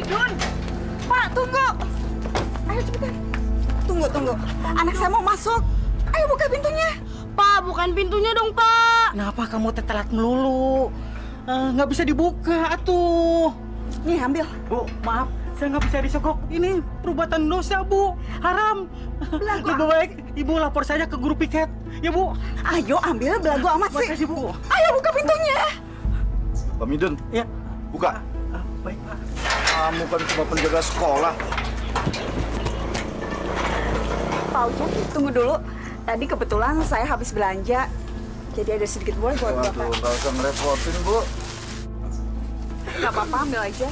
Dun, Pak, tunggu. Ayo cepetan. Tunggu. Anak saya mau masuk. Ayo buka pintunya. Pak, bukan pintunya dong, Pak. Kenapa kamu telat melulu? Nggak bisa dibuka, atuh. Nih, ambil. Bu, maaf. Saya nggak bisa disogok. Ini perbuatan dosa, Bu. Haram. Belagu. Lebih baik Ibu lapor saja ke guru piket. Ya, Bu. Ayo ambil, belagu amat sih. Makasih, Bu. Ayo buka pintunya. Pak Midun, Ya. buka. Baik, Pak. Kamu kan cuma penjaga sekolah. Pak Ujang, tunggu dulu. Tadi kebetulan saya habis belanja. Jadi ada sedikit boleh buat Waduh, Bapak. nggak usah ngerepotin, Bu. Nggak apa-apa, ambil aja.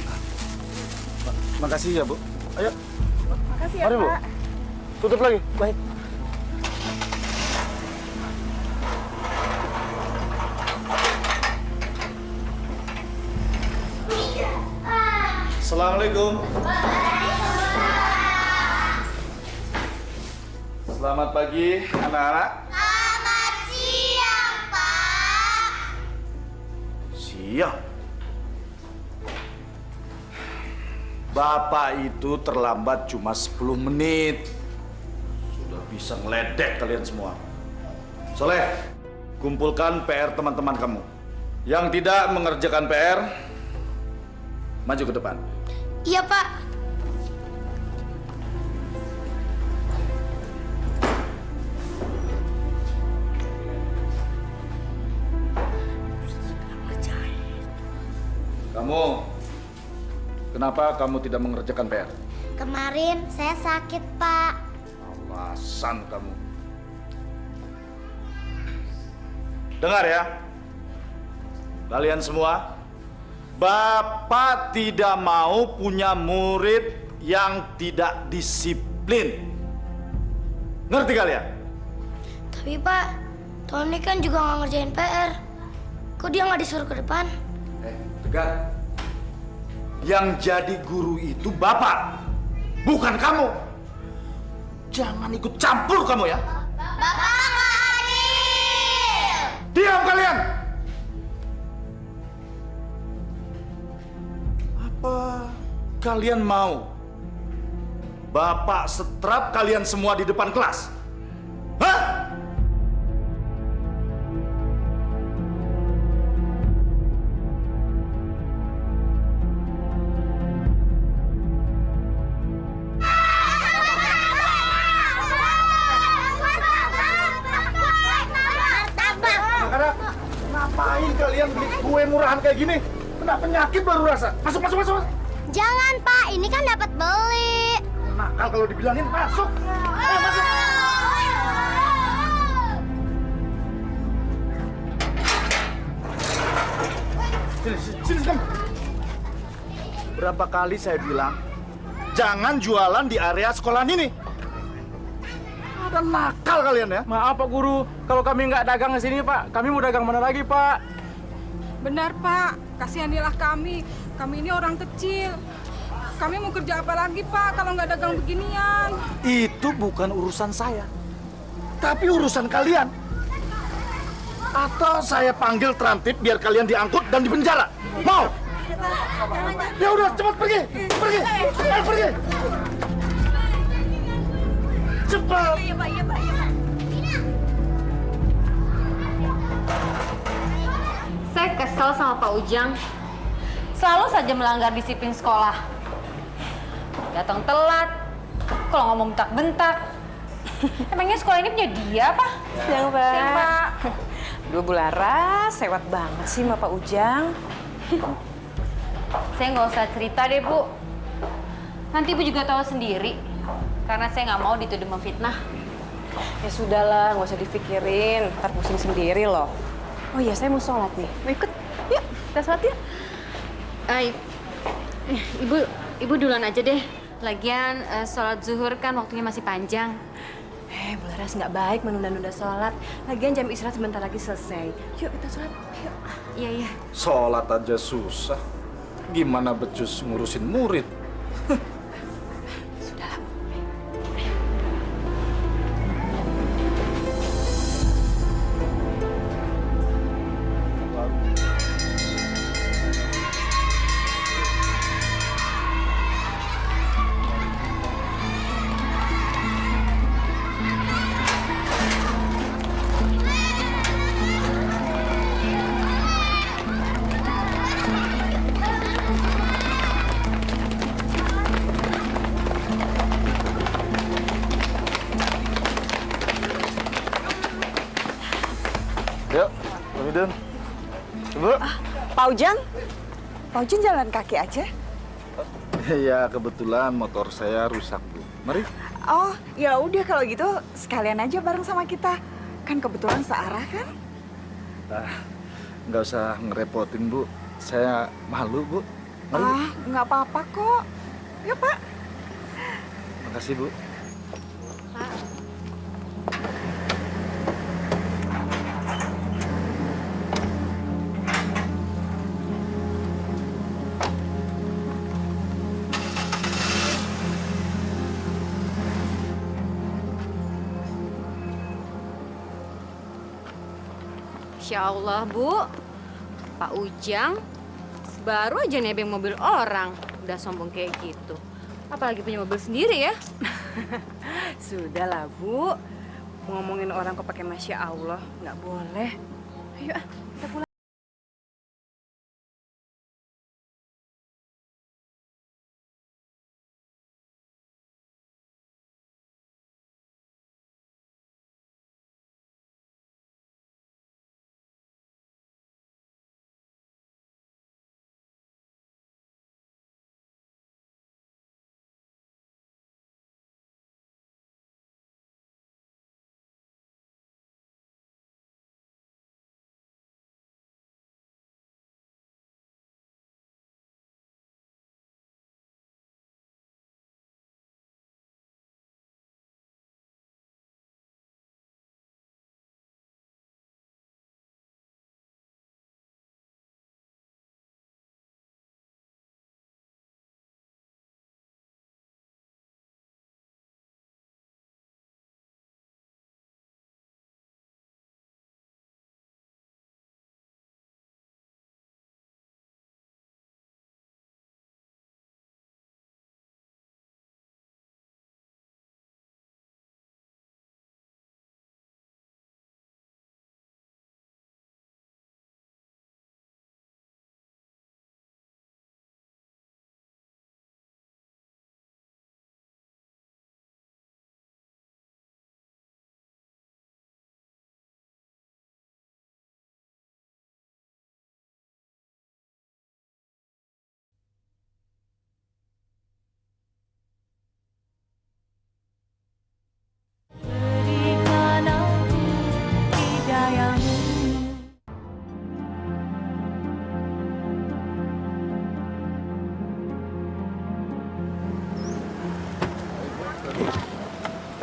Makasih ya, Bu. Ayo, Makasih ya, Mari, Bu. Pak. tutup lagi. Baik. Assalamualaikum. Selamat pagi, anak-anak. Selamat siang, Pak. Siang. Bapak itu terlambat cuma 10 menit. Sudah bisa ngeledek kalian semua. Soleh, kumpulkan PR teman-teman kamu. Yang tidak mengerjakan PR, maju ke depan. Iya, Pak. Kamu, kenapa kamu tidak mengerjakan PR? Kemarin saya sakit, Pak. Alasan kamu. Dengar ya, kalian semua, Bapak tidak mau punya murid yang tidak disiplin. Ngerti kalian? Tapi, Pak, Tony kan juga nggak ngerjain PR. Kok dia nggak disuruh ke depan? Tegar. Yang jadi guru itu Bapak, bukan kamu. Jangan ikut campur kamu ya. Bapak nggak adil! Diam kalian! Apa kalian mau Bapak setrap kalian semua di depan kelas? Hah? Anak-anak, ngapain kalian beli kue murahan kayak gini? Kena penyakit baru rasa. Masuk. Jangan, Pak. Ini kan dapat beli. Nakal kalau dibilangin masuk. Ayo masuk. Sini kamu. Berapa kali saya bilang, jangan jualan di area sekolahan ini. Ada nakal kalian ya. Maaf, Pak Guru. Kalau kami nggak dagang di sini, Pak, kami mau dagang mana lagi, Pak? Benar, Pak. Kasihanilah kami. Kami ini orang kecil. Kami mau kerja apa lagi, Pak, kalau nggak dagang beginian? Itu bukan urusan saya, tapi urusan kalian. Atau saya panggil Trantip biar kalian diangkut dan dipenjara. Mau? Ya udah, cepat pergi. Ayo pergi. Cepat. Iya, Pak. Saya kesel sama Pak Ujang. Selalu saja melanggar disiplin sekolah. Datang telat, kalau ngomong bentak-bentak. Emangnya sekolah ini punya dia, apa? Siang, Pak. Siang, Pak. Duh, Bu Laras, sewot banget sih sama Pak Ujang. Saya nggak usah cerita deh, Bu. Nanti Ibu juga tahu sendiri. Karena saya nggak mau dituduh memfitnah. Ya sudahlah, nggak usah dipikirin. Ntar pusing sendiri loh. Oh iya, saya mau sholat nih. Mau ikut? Yuk, kita sholat yuk. Ibu duluan aja deh. Lagian sholat zuhur kan waktunya masih panjang. Bu Laras, nggak baik menunda-nunda sholat. Lagian jam istirahat sebentar lagi selesai. Yuk, kita sholat. Yuk. Iya. Sholat aja susah. Gimana becus ngurusin murid? Sudahlah. Udun. Bu. Pak Ujang? Pak Ujang jalan kaki aja? Ya, kebetulan motor saya rusak, Bu. Mari. Oh, ya udah kalau gitu sekalian aja bareng sama kita. Kan kebetulan searah kan? Nggak usah ngerepotin, Bu. Saya malu, Bu. Mari, Bu. Nggak apa-apa kok. Ya, Pak. Makasih, Bu. Masya Allah, Bu. Pak Ujang baru aja nebeng mobil orang. Udah sombong kayak gitu. Apalagi punya mobil sendiri ya. Sudahlah, Bu. Ngomongin orang kok pakai Masya Allah, nggak boleh. Ayo, kita pulang.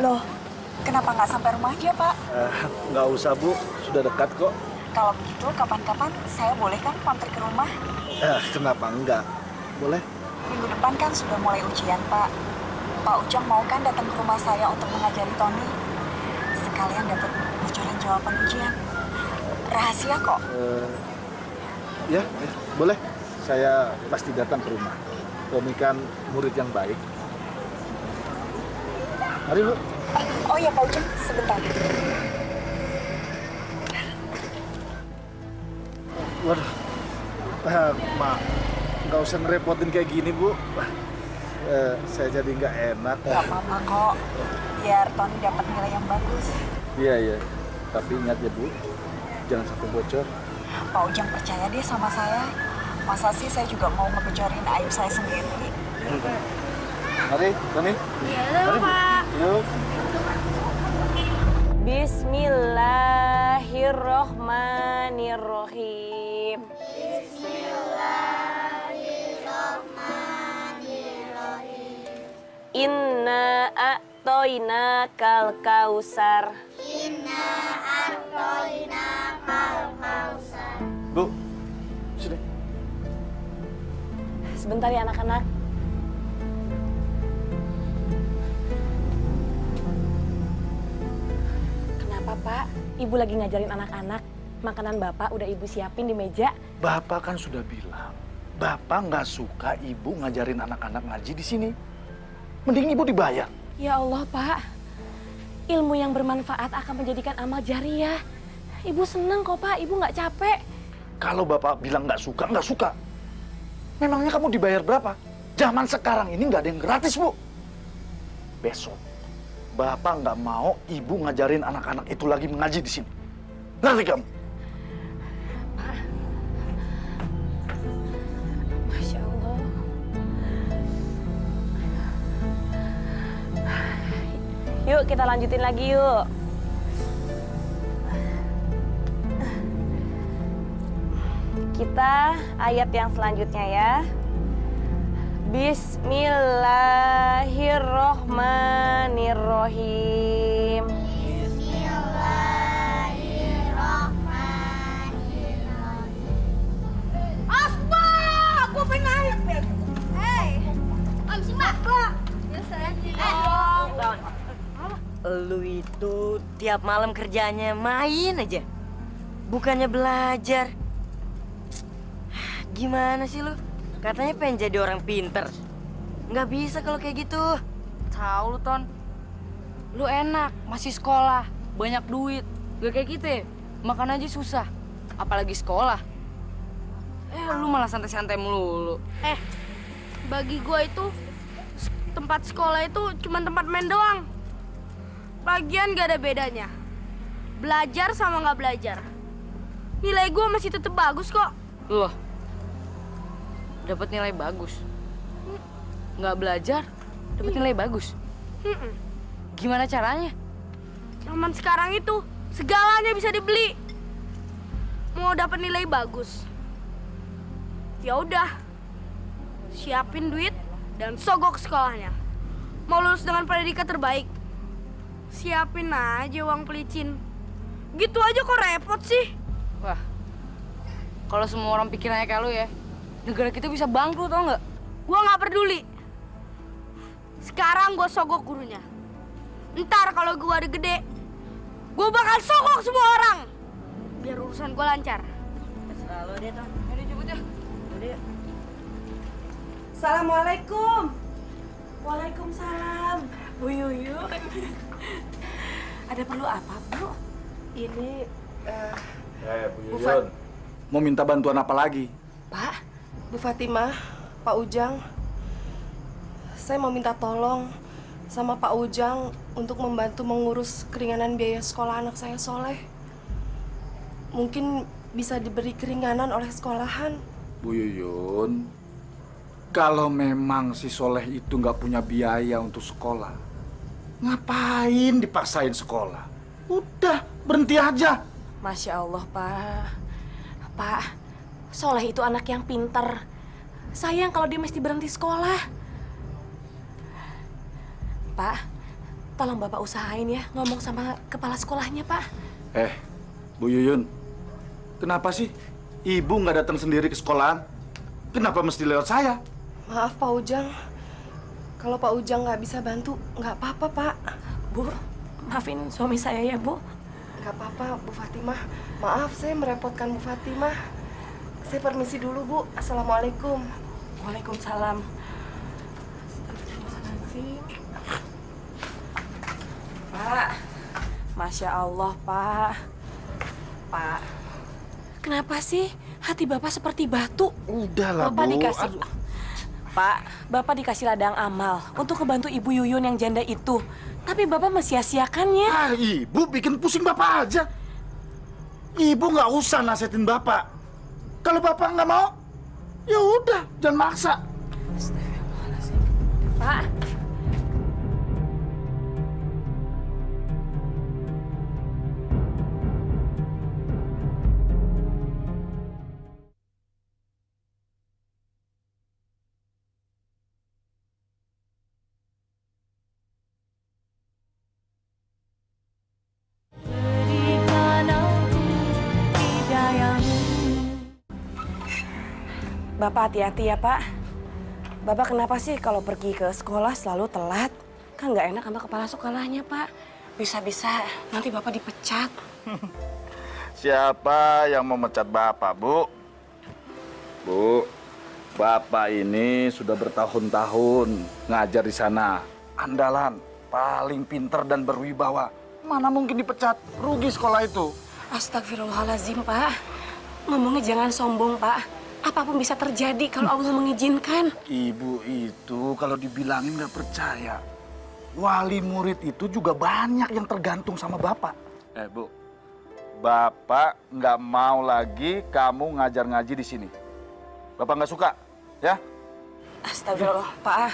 Loh, kenapa nggak sampai rumah aja, Pak? Nggak usah, Bu. Sudah dekat kok. Kalau begitu, kapan-kapan saya boleh kan mampir ke rumah? Kenapa enggak? Boleh. Minggu depan kan sudah mulai ujian, Pak. Pak Ujang mau kan datang ke rumah saya untuk mengajari Tony? Sekalian dapat bocoran jawaban ujian. Rahasia kok. Ya, boleh. Saya pasti datang ke rumah. Tommy kan murid yang baik. Mari, Bu. Oh ya, Pak Ujang, sebentar. Waduh. Mak, nggak usah ngerepotin kayak gini, Bu. Saya jadi nggak enak. Gak apa-apa kok. Biar Tony dapat nilai yang bagus. Iya. Tapi ingat ya, Bu. Jangan sampai bocor. Pak Ujang percaya deh sama saya. Masa sih saya juga mau ngebocorin aib saya sendiri? Mari, Tony. Iya, Pak. Yuk. Bismillahirrohmanirrohim. Inna a'toina kal kausar. Bu, sini. Sebentar ya anak-anak. Kenapa, Pak? Ibu lagi ngajarin anak-anak. Makanan Bapak udah Ibu siapin di meja. Bapak kan sudah bilang, Bapak nggak suka Ibu ngajarin anak-anak ngaji di sini. Mending Ibu dibayar. Ya Allah, Pak. Ilmu yang bermanfaat akan menjadikan amal jariah. Ibu seneng kok, Pak. Ibu nggak capek. Kalau Bapak bilang nggak suka. Memangnya kamu dibayar berapa? Zaman sekarang ini nggak ada yang gratis, Bu. Besok, Bapak nggak mau Ibu ngajarin anak-anak itu lagi mengaji di sini. Ngerti kamu? kita lanjutin lagi yuk. Kita ayat yang selanjutnya ya. Bismillahirrohmanirrohim. Lu itu tiap malam kerjanya main aja, bukannya belajar. Gimana sih lu? Katanya pengen jadi orang pinter. Nggak bisa kalau kayak gitu. Tahu lu, Ton. Lu enak, masih sekolah, banyak duit. Gak kayak kita, makan aja susah. Apalagi sekolah. Lu malah santai-santai melulu. Bagi gua itu tempat sekolah itu cuma tempat main doang. Lagian gak ada bedanya. Belajar sama nggak belajar. Nilai gua masih tetap bagus kok. Loh, dapat nilai bagus. Nggak belajar, dapat nilai bagus. Gimana caranya? Zaman sekarang itu segalanya bisa dibeli. Mau dapat nilai bagus, ya udah, siapin duit dan sogok sekolahnya. Mau lulus dengan predikat terbaik, siapin aja uang pelicin. Gitu aja kok repot sih. Wah, kalau semua orang pikirannya kayak lu ya, negara kita bisa bangkrut, tau nggak? Gua nggak peduli. Sekarang gua sogok gurunya. Ntar kalau gua udah gede, gua bakal sogok semua orang. Biar urusan gua lancar. Selalu deh, Ton. Ayo jemput ya. Udah. Assalamualaikum. Waalaikumsalam. Bu Yuyu. Ada perlu apa, Bu? Ini Bu Yuyun, mau minta bantuan apa lagi? Pak, Bu Fatimah, Pak Ujang, saya mau minta tolong sama Pak Ujang untuk membantu mengurus keringanan biaya sekolah anak saya Soleh. Mungkin bisa diberi keringanan oleh sekolahan. Bu Yuyun, kalau memang si Soleh itu nggak punya biaya untuk sekolah, ngapain dipaksain sekolah? Udah, berhenti aja. Masya Allah, Pak. Pak, Soleh itu anak yang pinter. Sayang kalau dia mesti berhenti sekolah. Pak, tolong Bapak usahain ya ngomong sama kepala sekolahnya, Pak. Bu Yuyun, kenapa sih ibu nggak datang sendiri ke sekolahan? Kenapa mesti lewat saya? Maaf, Pak Ujang. Kalau Pak Ujang nggak bisa bantu, nggak apa-apa, Pak. Bu, maafin suami saya ya, Bu. Nggak apa-apa, Bu Fatimah. Maaf, saya merepotkan Bu Fatimah. Saya permisi dulu, Bu. Assalamualaikum. Waalaikumsalam. Pak, Masya Allah, Pak. Pak, kenapa sih hati Bapak seperti batu? Udahlah, Bapak Bu. dikasih... Aduh. Pak, Bapak dikasih ladang amal untuk ngebantu Ibu Yuyun yang janda itu. Tapi Bapak mesia-siakannya. Ibu bikin pusing Bapak aja. Ibu nggak usah nasihatin Bapak. Kalau Bapak nggak mau, ya udah, jangan maksa. Pak. Bapak hati-hati ya, Pak. Bapak kenapa sih kalau pergi ke sekolah selalu telat? Kan nggak enak sama kepala sekolahnya, Pak. Bisa-bisa nanti Bapak dipecat. Siapa yang memecat Bapak, Bu? Bu, Bapak ini sudah bertahun-tahun ngajar di sana. Andalan, paling pinter dan berwibawa. Mana mungkin dipecat? Rugi sekolah itu. Astagfirullahaladzim, Pak. Ngomongnya jangan sombong, Pak. Apapun bisa terjadi kalau Allah mengizinkan. Ibu itu kalau dibilangin nggak percaya. Wali murid itu juga banyak yang tergantung sama Bapak. Bu, Bapak nggak mau lagi kamu ngajar ngaji di sini. Bapak nggak suka, ya? Astagfirullah, Pak.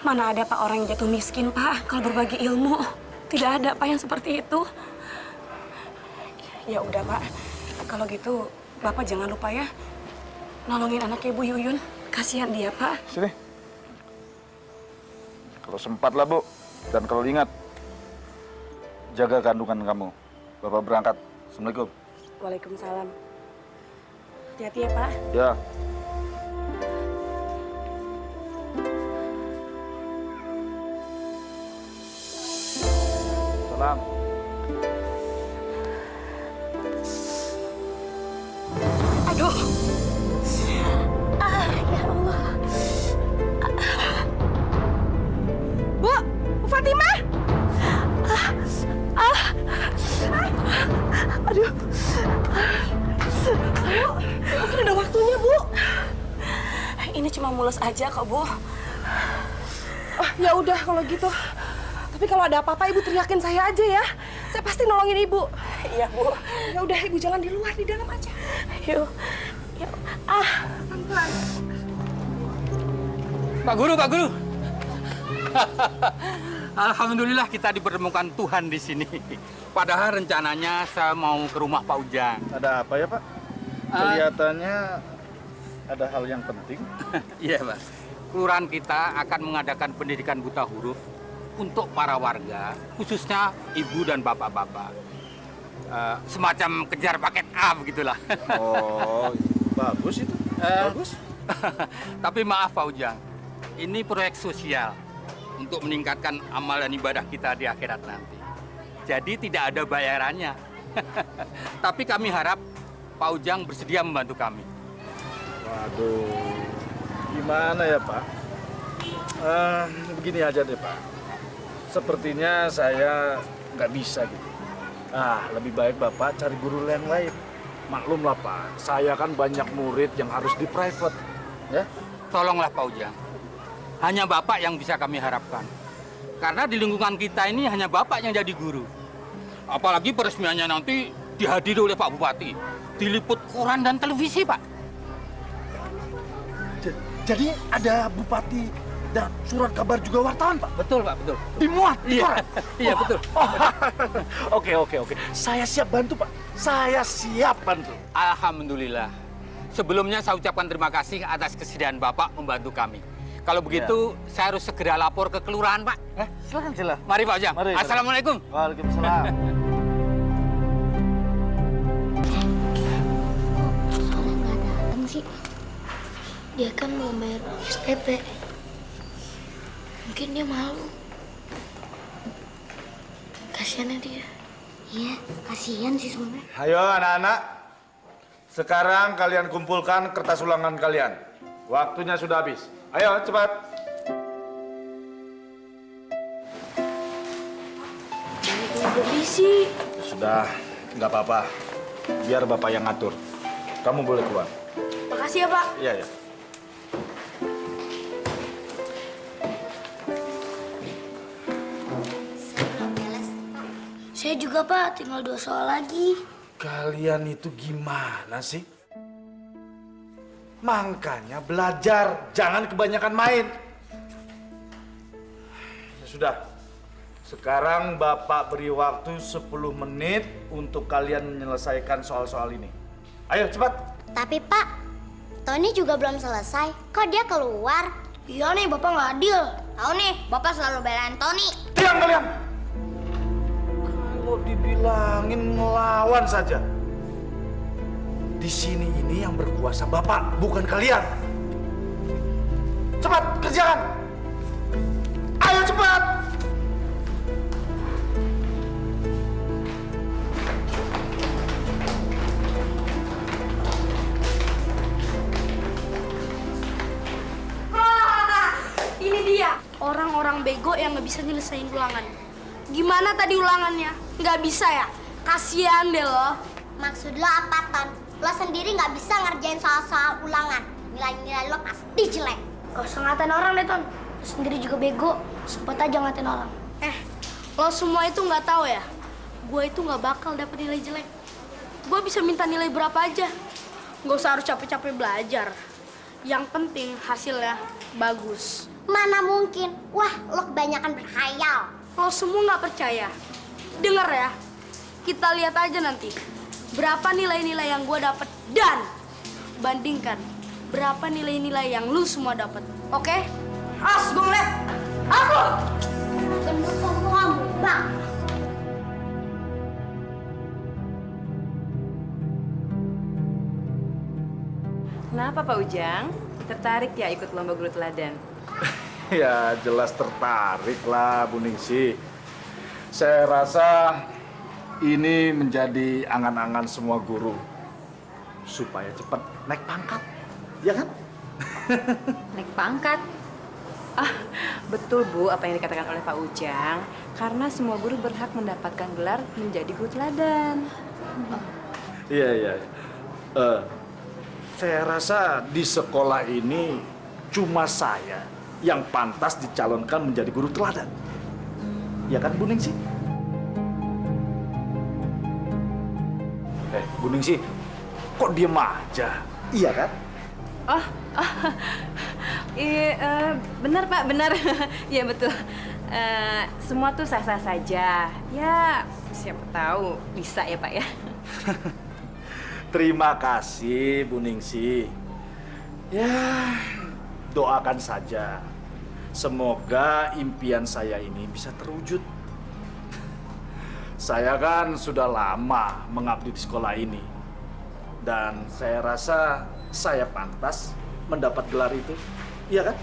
Mana ada Pak orang yang jatuh miskin, Pak, kalau berbagi ilmu. Tidak ada, Pak, yang seperti itu. Ya udah, Pak. Kalau gitu, Bapak jangan lupa ya nolongin anaknya Bu Yuyun. Kasihan dia, Pak. Sini. Kalau sempat lah, Bu. Dan kalau ingat, jaga kandungan kamu. Bapak berangkat. Assalamualaikum. Waalaikumsalam. Hati-hati ya, Pak. Ya. Salam. Aduh. Ya Allah. Bu Fatimah. Aduh. Bu, mungkin udah waktunya, Bu. Ini cuma mulus aja kok, Bu. Ya udah kalau gitu. Tapi kalau ada apa-apa Ibu teriakin saya aja ya. Saya pasti nolongin Ibu. Iya, Bu. Ya udah Ibu jangan di luar, di dalam aja. Yuk. Yuk. Pelan-pelan. Pak Guru, Pak Guru. Alhamdulillah kita dipertemukan Tuhan di sini. Padahal rencananya saya mau ke rumah Pak Ujang. Ada apa ya, Pak? Kelihatannya ada hal yang penting. Iya, Pak. Kelurahan kita akan mengadakan pendidikan buta huruf untuk para warga, khususnya ibu dan bapak-bapak. Semacam kejar paket A begitulah. Oh, bagus itu. Bagus. Tapi maaf Pak Ujang, ini proyek sosial untuk meningkatkan amal dan ibadah kita di akhirat nanti. Jadi tidak ada bayarannya. Tapi kami harap Pak Ujang bersedia membantu kami. Waduh, gimana ya, Pak? Begini aja deh, Pak. Sepertinya saya nggak bisa gitu. Lebih baik Bapak cari guru yang lain. Maklum lah, Pak. Saya kan banyak murid yang harus di private, ya. Tolonglah Pak Ujang. Hanya Bapak yang bisa kami harapkan. Karena di lingkungan kita ini hanya Bapak yang jadi guru. Apalagi peresmiannya nanti dihadiri oleh Pak Bupati. Diliput koran dan televisi, Pak. Jadi ada bupati dan surat kabar juga wartawan, Pak? Betul, Pak, betul. Dimuat di Iya, koran? iya betul. Oke. Saya siap bantu, Pak. Saya siap bantu. Alhamdulillah. Sebelumnya saya ucapkan terima kasih atas kesediaan Bapak membantu kami. Kalau begitu, saya harus segera lapor ke kelurahan, Pak. Silakan. Mari, Pak Ujang. Mari. Assalamualaikum. Waalaikumsalam. Soalnya nggak datang sih. Dia kan mau bayar SPP. Mungkin dia malu. Kasiannya dia. Iya, kasihan sih sebenarnya. Ayo anak-anak. Sekarang kalian kumpulkan kertas ulangan kalian. Waktunya sudah habis. Ayo, cepat. Berisi. Sudah, nggak apa-apa. Biar Bapak yang ngatur. Kamu boleh keluar. Makasih ya, Pak. Iya, ya. Saya juga, Pak. Tinggal 2 soal lagi. Kalian itu gimana sih? Makanya belajar, jangan kebanyakan main. Ya sudah, sekarang Bapak beri waktu 10 menit untuk kalian menyelesaikan soal-soal ini. Ayo, cepat. Tapi, Pak, Tony juga belum selesai. Kok dia keluar? Iya nih, Bapak nggak adil. Tahu nih, Bapak selalu belain Tony. Diam kalian! Kalau dibilangin ngelawan saja. Di sini ini yang berkuasa Bapak, bukan kalian. Cepat, kerjakan! Ayo cepat! Ini dia orang-orang bego yang nggak bisa nyelesain ulangan. Gimana tadi ulangannya? Nggak bisa ya? Kasian deh lo. Maksud lo apa, Ton? Lo sendiri nggak bisa ngerjain soal-soal ulangan. Nilai-nilai lo pasti jelek. Gak usah ngatain orang deh, Ton. Lo sendiri juga bego. Sempet aja ngatain orang. Lo semua itu nggak tahu ya? Gue itu nggak bakal dapet nilai jelek. Gue bisa minta nilai berapa aja. Gak usah harus capek-capek belajar. Yang penting hasilnya bagus. Mana mungkin? Wah, lo kebanyakan berkhayal. Lo semua nggak percaya? Dengar ya, kita lihat aja nanti berapa nilai-nilai yang gue dapet dan bandingkan berapa nilai-nilai yang lu semua dapat. Oke? As, gue ngeliat. Aku. Gendut kamu, Bang. Kenapa Pak Ujang? Tertarik ya ikut lomba guru teladan? Ya jelas tertarik lah Bu Ningsi. Saya rasa ini menjadi angan-angan semua guru supaya cepat naik pangkat, ya kan? Naik pangkat. Betul Bu, apa yang dikatakan oleh Pak Ujang. Karena semua guru berhak mendapatkan gelar menjadi guru teladan. Iya. Saya rasa di sekolah ini cuma saya yang pantas dicalonkan menjadi guru teladan. Ya kan Bu Ningsi? Bu Ningsi, kok diem aja? Iya kan? Iya, benar Pak, benar. Iya betul. Semua tuh sah-sah saja. Ya, siapa tahu bisa ya Pak ya. Terima kasih Bu Ningsi. Ya, doakan saja. Semoga impian saya ini bisa terwujud. Saya kan sudah lama mengabdi di sekolah ini. Dan saya rasa saya pantas mendapat gelar itu. Iya kan?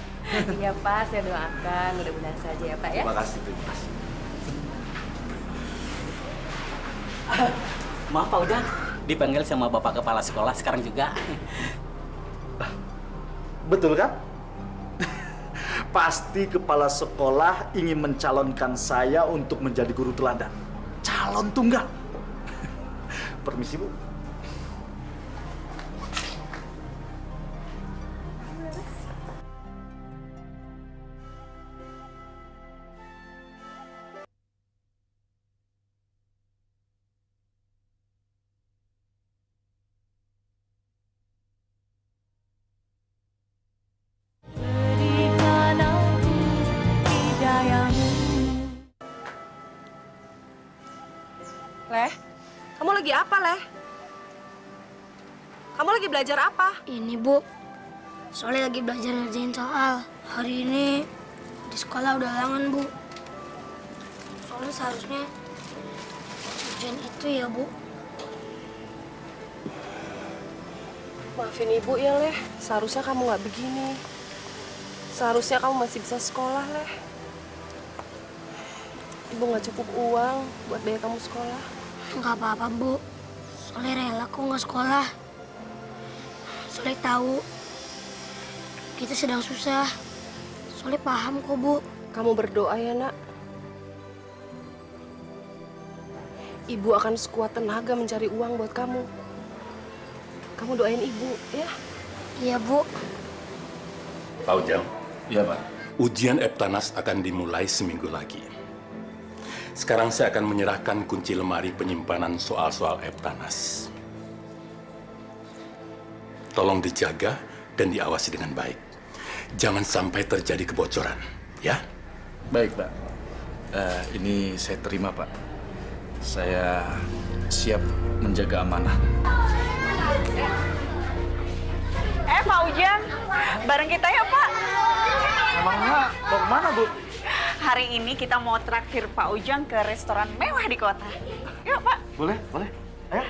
Iya Pak, saya doakan mudah-mudahan saja ya Pak ya. Terima kasih. Maaf Pak Ujang, dipanggil sama Bapak Kepala Sekolah sekarang juga. Betul kan? Pasti kepala sekolah ingin mencalonkan saya untuk menjadi guru teladan. Calon tunggal. Permisi Bu. Leh, kamu lagi apa, Leh? Kamu lagi belajar apa? Ini Bu, soalnya lagi belajar ngerjain soal. Hari ini di sekolah udah halangan Bu. Soalnya seharusnya ujian itu ya Bu. Maafin Ibu ya, Leh. Seharusnya kamu nggak begini. Seharusnya kamu masih bisa sekolah, Leh. Ibu nggak cukup uang buat bayar kamu sekolah. Nggak apa-apa Bu, soalnya rela kok nggak sekolah. Soalnya tahu kita sedang susah. Soalnya paham kok Bu. Kamu berdoa ya, Nak. Ibu akan sekuat tenaga mencari uang buat kamu. Kamu doain Ibu, ya? Iya Bu. Pak Ujang. Iya Pak. Ujian Eptanas akan dimulai seminggu lagi. Sekarang saya akan menyerahkan kunci lemari penyimpanan soal-soal Eptanas. Tolong dijaga dan diawasi dengan baik. Jangan sampai terjadi kebocoran, ya? Baik Pak. Ini saya terima Pak. Saya siap menjaga amanah. Pak Ujang, bareng kita ya Pak. Emangnya mau kemana Bu? Hari ini kita mau traktir Pak Ujang ke restoran mewah di kota. Yuk Pak. Boleh. Ayo.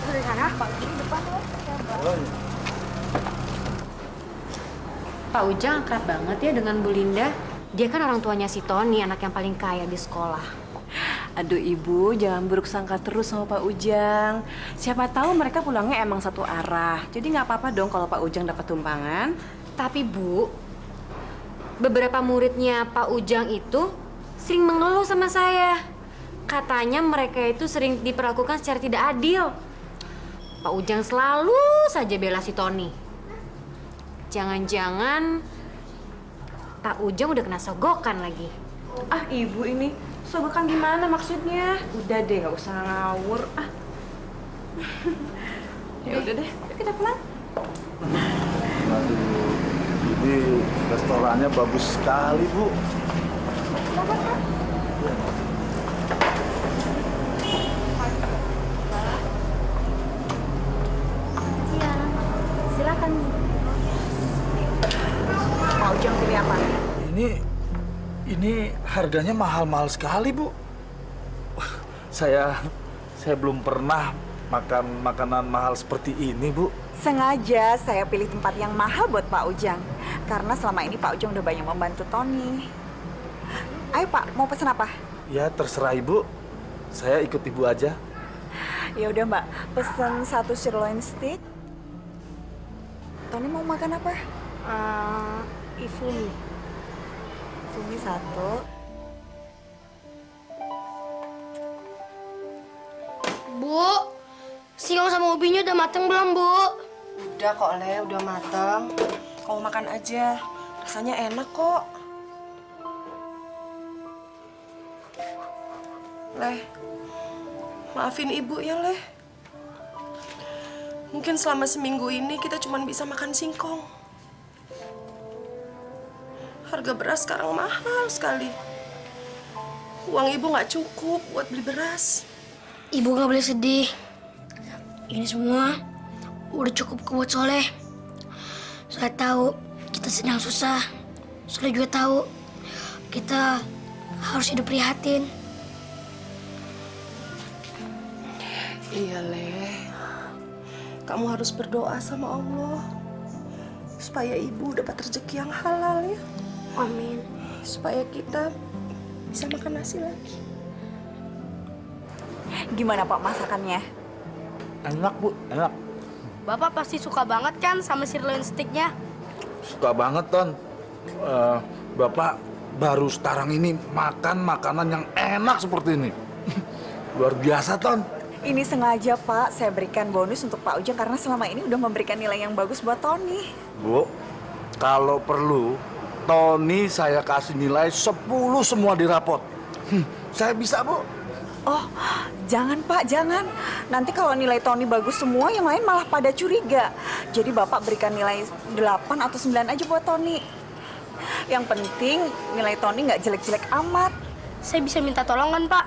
Dari sana Pak Ujang di depan loh. Pak Ujang akrab banget ya dengan Bu Linda. Dia kan orang tuanya si Tony, anak yang paling kaya di sekolah. Aduh Ibu, jangan buruk sangka terus sama Pak Ujang. Siapa tahu mereka pulangnya emang satu arah. Jadi nggak apa-apa dong kalau Pak Ujang dapat tumpangan. Tapi Bu, beberapa muridnya Pak Ujang itu sering mengeluh sama saya. Katanya mereka itu sering diperlakukan secara tidak adil. Pak Ujang selalu saja bela si Tony. Jangan-jangan Pak Ujang udah kena sogokan lagi. Ah Ibu ini, sogokan gimana maksudnya? Udah deh, nggak usah ngawur. Ya udah deh, yuk kita pulang. Aduh, Ini restorannya bagus sekali, Bu. Silakan. Pak Ujang pilih apa? Ini harganya mahal-mahal sekali, Bu. Saya belum pernah makan makanan mahal seperti ini, Bu. Sengaja saya pilih tempat yang mahal buat Pak Ujang. Karena selama ini Pak Ujang udah banyak membantu Tony. Ayo Pak, mau pesan apa? Ya, terserah Ibu. Saya ikut Ibu aja. Ya udah Mbak, pesan 1 sirloin steak. Tony mau makan apa? Ifumi. Ifumi 1. Bu, singkong sama ubinya udah mateng belum, Bu? Udah kok, Le, udah matang. Kamu makan aja, rasanya enak kok. Leh, maafin Ibu ya, Leh. Mungkin selama seminggu ini kita cuma bisa makan singkong. Harga beras sekarang mahal sekali. Uang Ibu nggak cukup buat beli beras. Ibu nggak boleh sedih. Ini semua udah cukup buat Soleh. Soleh tahu kita sedang susah. Soleh juga tahu kita harus hidup prihatin. Iya, Leh. Kamu harus berdoa sama Allah supaya Ibu dapat rezeki yang halal ya. Amin. Supaya kita bisa makan nasi lagi. Gimana Pak masakannya? Enak, Bu. Enak. Bapak pasti suka banget kan sama sirloin steaknya? Suka banget, Ton. Bapak baru sekarang ini makan makanan yang enak seperti ini. Luar biasa, Ton. Ini sengaja Pak, saya berikan bonus untuk Pak Ujang karena selama ini udah memberikan nilai yang bagus buat Tony. Bu, kalau perlu, Tony saya kasih nilai 10 semua di rapot. Saya bisa, Bu. Oh, jangan Pak, jangan. Nanti kalau nilai Tony bagus semua, yang lain malah pada curiga. Jadi Bapak berikan nilai 8 atau 9 aja buat Tony. Yang penting nilai Tony nggak jelek-jelek amat. Saya bisa minta tolong kan, Pak?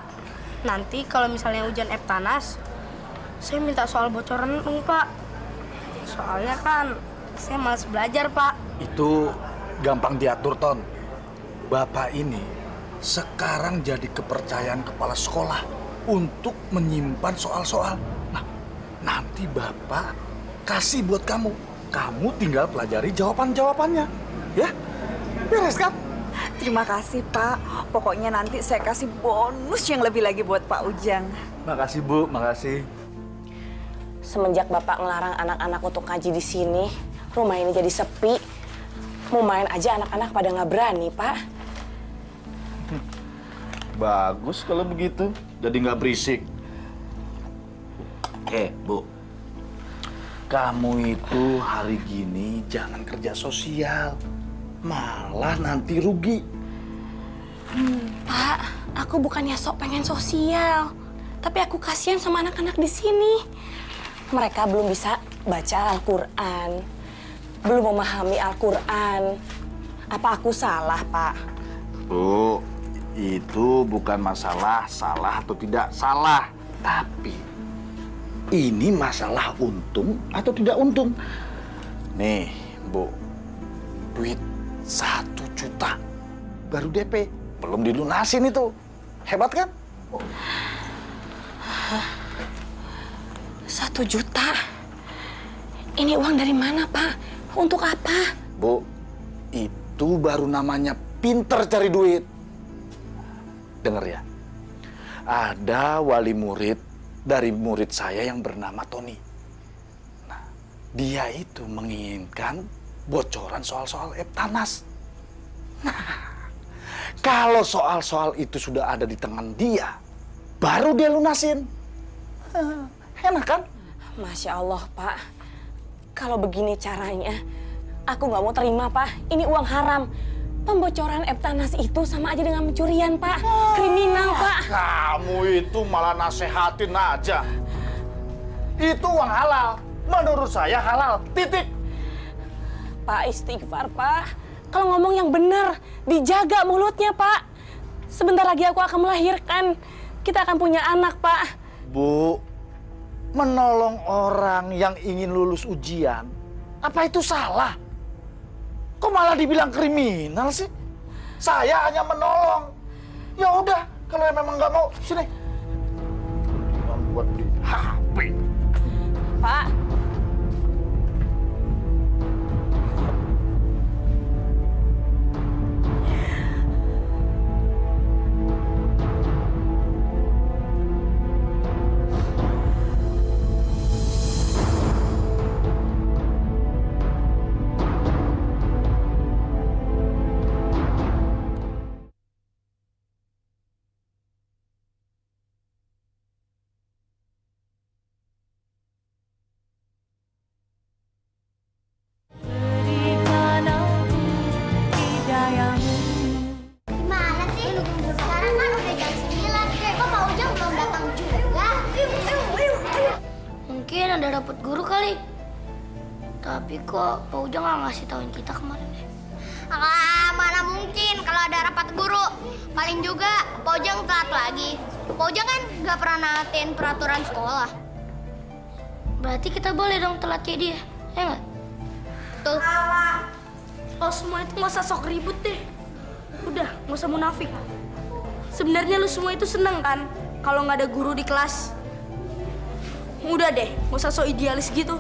Nanti kalau misalnya hujan Eptanas, saya minta soal bocoran dong, Pak. Soalnya kan saya malas belajar, Pak. Itu gampang diatur, Ton. Bapak ini sekarang jadi kepercayaan kepala sekolah untuk menyimpan soal-soal. Nah, nanti Bapak kasih buat kamu. Kamu tinggal pelajari jawaban-jawabannya. Ya? Beres kan? Terima kasih Pak. Pokoknya nanti saya kasih bonus yang lebih lagi buat Pak Ujang. Makasih Bu, makasih. Semenjak Bapak ngelarang anak-anak untuk ngaji di sini, rumah ini jadi sepi. Mau main aja anak-anak pada nggak berani, Pak. Bagus kalau begitu, jadi nggak berisik. Bu, kamu itu hari gini jangan kerja sosial, malah nanti rugi. Pak, aku bukannya sok pengen sosial, tapi aku kasihan sama anak-anak di sini. Mereka belum bisa baca Al-Quran, belum memahami Al-Quran. Apa aku salah, Pak? Bu, itu bukan masalah salah atau tidak salah, tapi ini masalah untung atau tidak untung. Nih, Bu, duit 1 juta baru DP, belum dilunasin itu. Hebat kan? 1 juta? Ini uang dari mana, Pak? Untuk apa? Bu, itu baru namanya pinter cari duit. Dengar ya, ada wali murid dari murid saya yang bernama Tony. Nah, dia itu menginginkan bocoran soal-soal Eptanas. Nah, kalau soal-soal itu sudah ada di tangan dia, baru dia lunasin. Enak kan? Masya Allah, Pak. Kalau begini caranya, aku nggak mau terima, Pak. Ini uang haram. Pembocoran Eptanas itu sama aja dengan pencurian, Pak. Kriminal, Pak. Kamu itu malah nasehatin aja. Itu uang halal. Menurut saya halal. Titik. Pak, istighfar, Pak. Kalau ngomong yang benar, dijaga mulutnya, Pak. Sebentar lagi aku akan melahirkan. Kita akan punya anak, Pak. Bu, menolong orang yang ingin lulus ujian, apa itu salah? Kok malah dibilang kriminal sih? Saya hanya menolong. Ya udah, kalau memang nggak mau, sini. Buat beli HP. Pak. Gimana sih? Sekarang kan udah jam 9. Kok Pak Ujang belum datang juga? Mungkin ada dapat guru kali. Tapi kok Pak Ujang nggak ngasih tauin kita kemarin deh. Ah, mana mungkin kalau ada rapat guru. Paling juga Pak Ujang telat lagi. Pak Ujang kan nggak pernah naatin peraturan sekolah. Berarti kita boleh dong telat kayak dia, ya nggak? Tuh. Lo semua itu nggak usah sok ribut deh. Udah, nggak usah munafik. Sebenarnya lu semua itu seneng kan kalau nggak ada guru di kelas. Udah deh, nggak usah sok idealis gitu.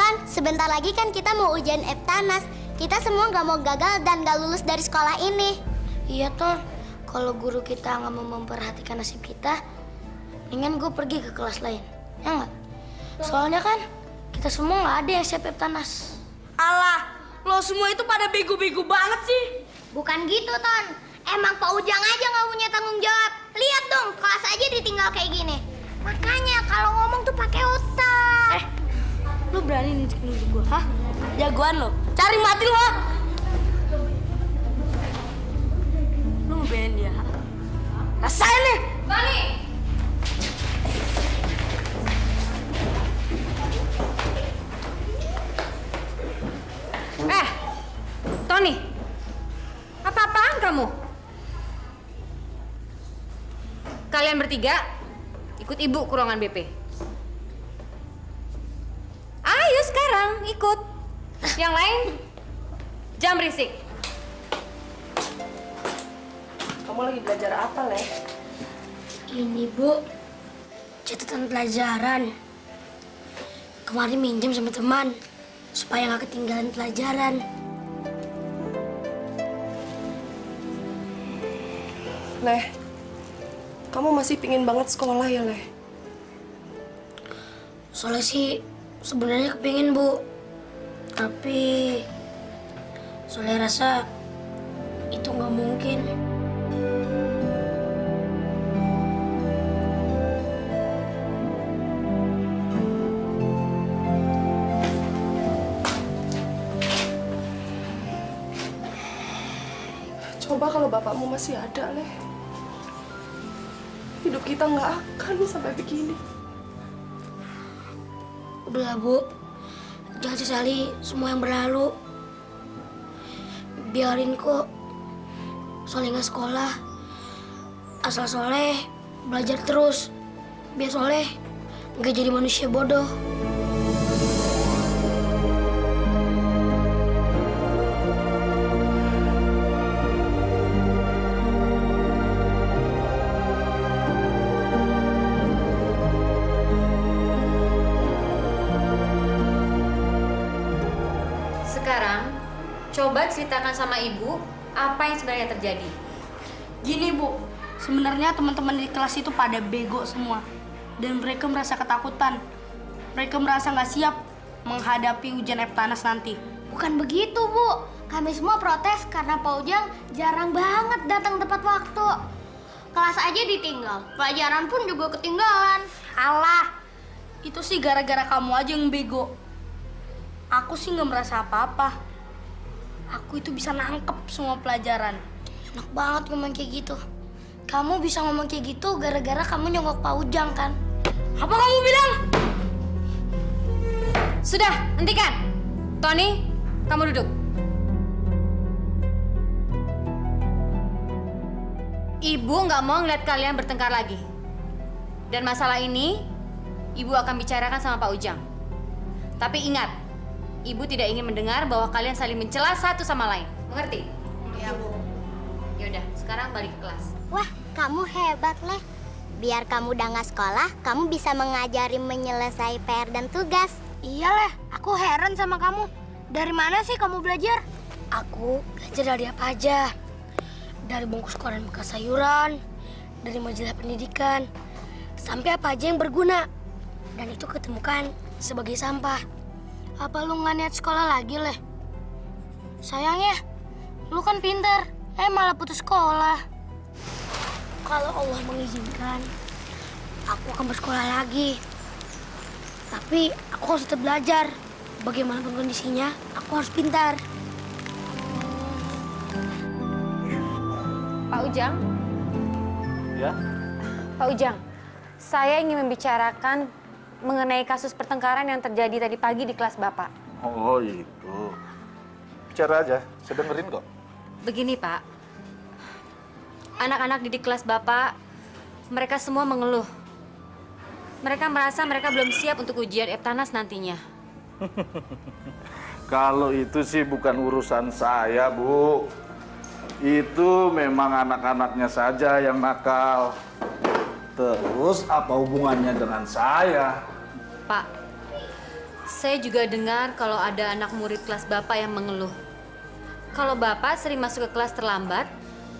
Tan, sebentar lagi kan kita mau ujian Eptanas. Kita semua nggak mau gagal dan nggak lulus dari sekolah ini. Iya, Ton. Kalau guru kita nggak mau memperhatikan nasib kita, mendingan gue pergi ke kelas lain. Ya nggak? Soalnya kan kita semua nggak ada yang siap Eptanas. Alah, lo semua itu pada bego-bego banget sih. Bukan gitu, Ton. Emang Pak Ujang aja nggak punya tanggung jawab. Lihat dong, kelas aja ditinggal kayak gini. Makanya kalau ngomong tuh pakai otak. Lu berani nunjuk-nunjuk gua, hah? Jagoan lo. Cari mati lo. Lu ngebelain dia, ha? Rasain nih. Tony! Tony, apa-apaan kamu? Kalian bertiga ikut ibu ke ruangan BP. Ayo sekarang ikut. Yang lain jangan berisik. Kamu lagi belajar apa, Leh? Ini, Bu, catatan pelajaran. Kemarin minjem sama teman supaya nggak ketinggalan pelajaran. Leh, kamu masih pingin banget sekolah ya, Leh? Soalnya sih sebenarnya kepingin, Bu. Tapi soalnya rasa itu nggak mungkin. Coba kalau bapakmu masih ada, Leh. Hidup kita nggak akan sampai begini. Udahlah, Bu. Jangan sesali semua yang berlalu. Biarin kok Soleh nggak sekolah. Asal Soleh belajar terus. Biar Soleh nggak jadi manusia bodoh. Sekarang, coba ceritakan sama ibu apa yang sebenarnya terjadi. Gini, Bu. Sebenarnya teman-teman di kelas itu pada bego semua. Dan mereka merasa ketakutan. Mereka merasa nggak siap menghadapi ujian Eptanas nanti. Bukan begitu, Bu. Kami semua protes karena Pak Ujang jarang banget datang tepat waktu. Kelas aja ditinggal, pelajaran pun juga ketinggalan. Alah, itu sih gara-gara kamu aja yang bego. Aku sih nggak merasa apa-apa. Aku itu bisa nangkep semua pelajaran. Enak banget ngomong kayak gitu. Kamu bisa ngomong kayak gitu gara-gara kamu nyonggok Pak Ujang, kan? Apa kamu bilang? Sudah, hentikan. Tony, kamu duduk. Ibu nggak mau ngeliat kalian bertengkar lagi. Dan masalah ini, Ibu akan bicarakan sama Pak Ujang. Tapi ingat, Ibu tidak ingin mendengar bahwa kalian saling mencela satu sama lain. Mengerti? Iya, Bu. Yaudah, sekarang balik ke kelas. Wah, kamu hebat, Leh. Biar kamu udah nggak sekolah, kamu bisa mengajari menyelesaikan PR dan tugas. Iya, Leh. Aku heran sama kamu. Dari mana sih kamu belajar? Aku belajar dari apa aja. Dari bungkus koran bekas sayuran, dari majalah pendidikan, sampai apa aja yang berguna. Dan itu ketemukan sebagai sampah. Apa lu nggak niat sekolah lagi, Leh? Sayangnya, lu kan pintar, malah putus sekolah. Kalau Allah mengizinkan, aku akan bersekolah lagi. Tapi aku harus tetap belajar. Bagaimanapun kondisinya, aku harus pintar. Pak Ujang? Ya? Pak Ujang, saya ingin membicarakan mengenai kasus pertengkaran yang terjadi tadi pagi di kelas Bapak. Oh itu. Bicara aja, saya dengerin kok. Begini, Pak. Anak-anak didik kelas Bapak, mereka semua mengeluh. Mereka merasa mereka belum siap untuk ujian Eptanas nantinya. Kalau itu sih bukan urusan saya, Bu. Itu memang anak-anaknya saja yang nakal. Terus apa hubungannya dengan saya? Pak, saya juga dengar kalau ada anak murid kelas Bapak yang mengeluh. Kalau Bapak sering masuk ke kelas terlambat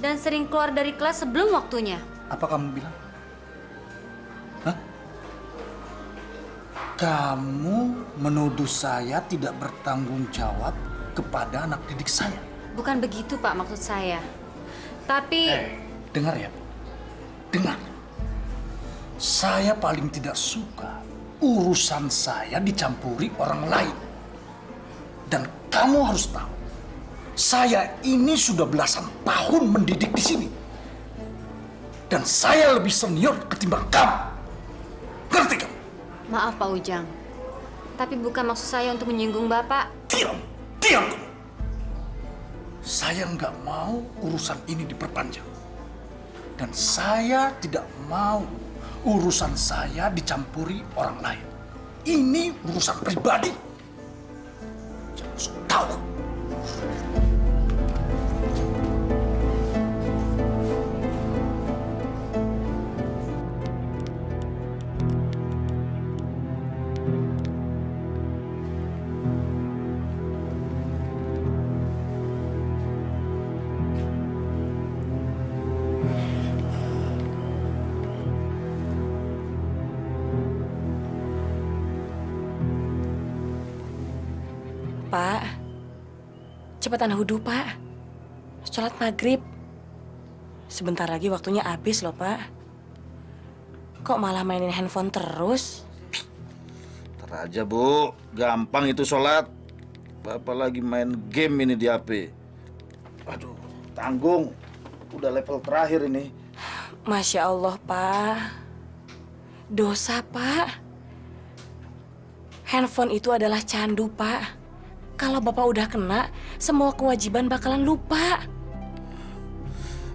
dan sering keluar dari kelas sebelum waktunya. Apa kamu bilang? Hah? Kamu menuduh saya tidak bertanggung jawab kepada anak didik saya? Bukan begitu, Pak, maksud saya. Tapi... Dengar ya, dengar. Saya paling tidak suka urusan saya dicampuri orang lain. Dan kamu harus tahu, saya ini sudah belasan tahun mendidik di sini. Dan saya lebih senior ketimbang kamu. Ngerti kamu? Maaf, Pak Ujang. Tapi bukan maksud saya untuk menyinggung Bapak. Diam kamu. Saya nggak mau urusan ini diperpanjang. Dan saya tidak mau urusan saya dicampuri orang lain. Ini urusan pribadi. Jangan sok tahu. Pak, cepetan wudhu, Pak. Sholat maghrib. Sebentar lagi waktunya habis loh, Pak. Kok malah mainin handphone terus? Ntar aja, Bu. Gampang itu sholat. Bapak lagi main game ini di HP. Aduh, tanggung. Udah level terakhir ini. Masya Allah, Pak. Dosa, Pak. Handphone itu adalah candu, Pak. Kalau Bapak udah kena, semua kewajiban bakalan lupa.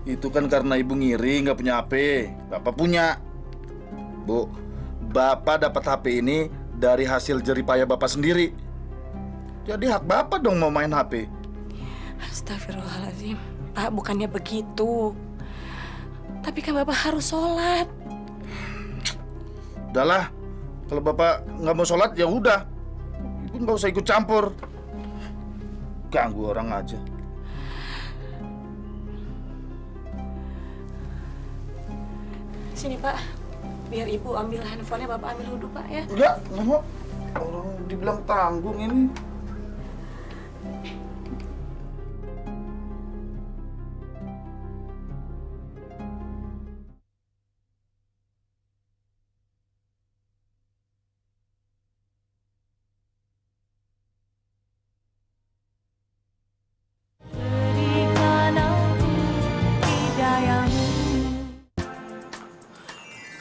Itu kan karena Ibu ngiri nggak punya HP. Bapak punya. Bu, Bapak dapat HP ini dari hasil jeripaya Bapak sendiri. Jadi hak Bapak dong mau main HP. Astagfirullahaladzim. Pak, bukannya begitu. Tapi kan Bapak harus sholat. Udahlah, kalau Bapak nggak mau sholat ya udah. Ibu nggak usah ikut campur. Ganggu orang aja. Sini, Pak. Biar Ibu ambil handphonenya, Bapak ambil wudhu, Pak, ya. Enggak mau. Orang dibilang tanggung ini.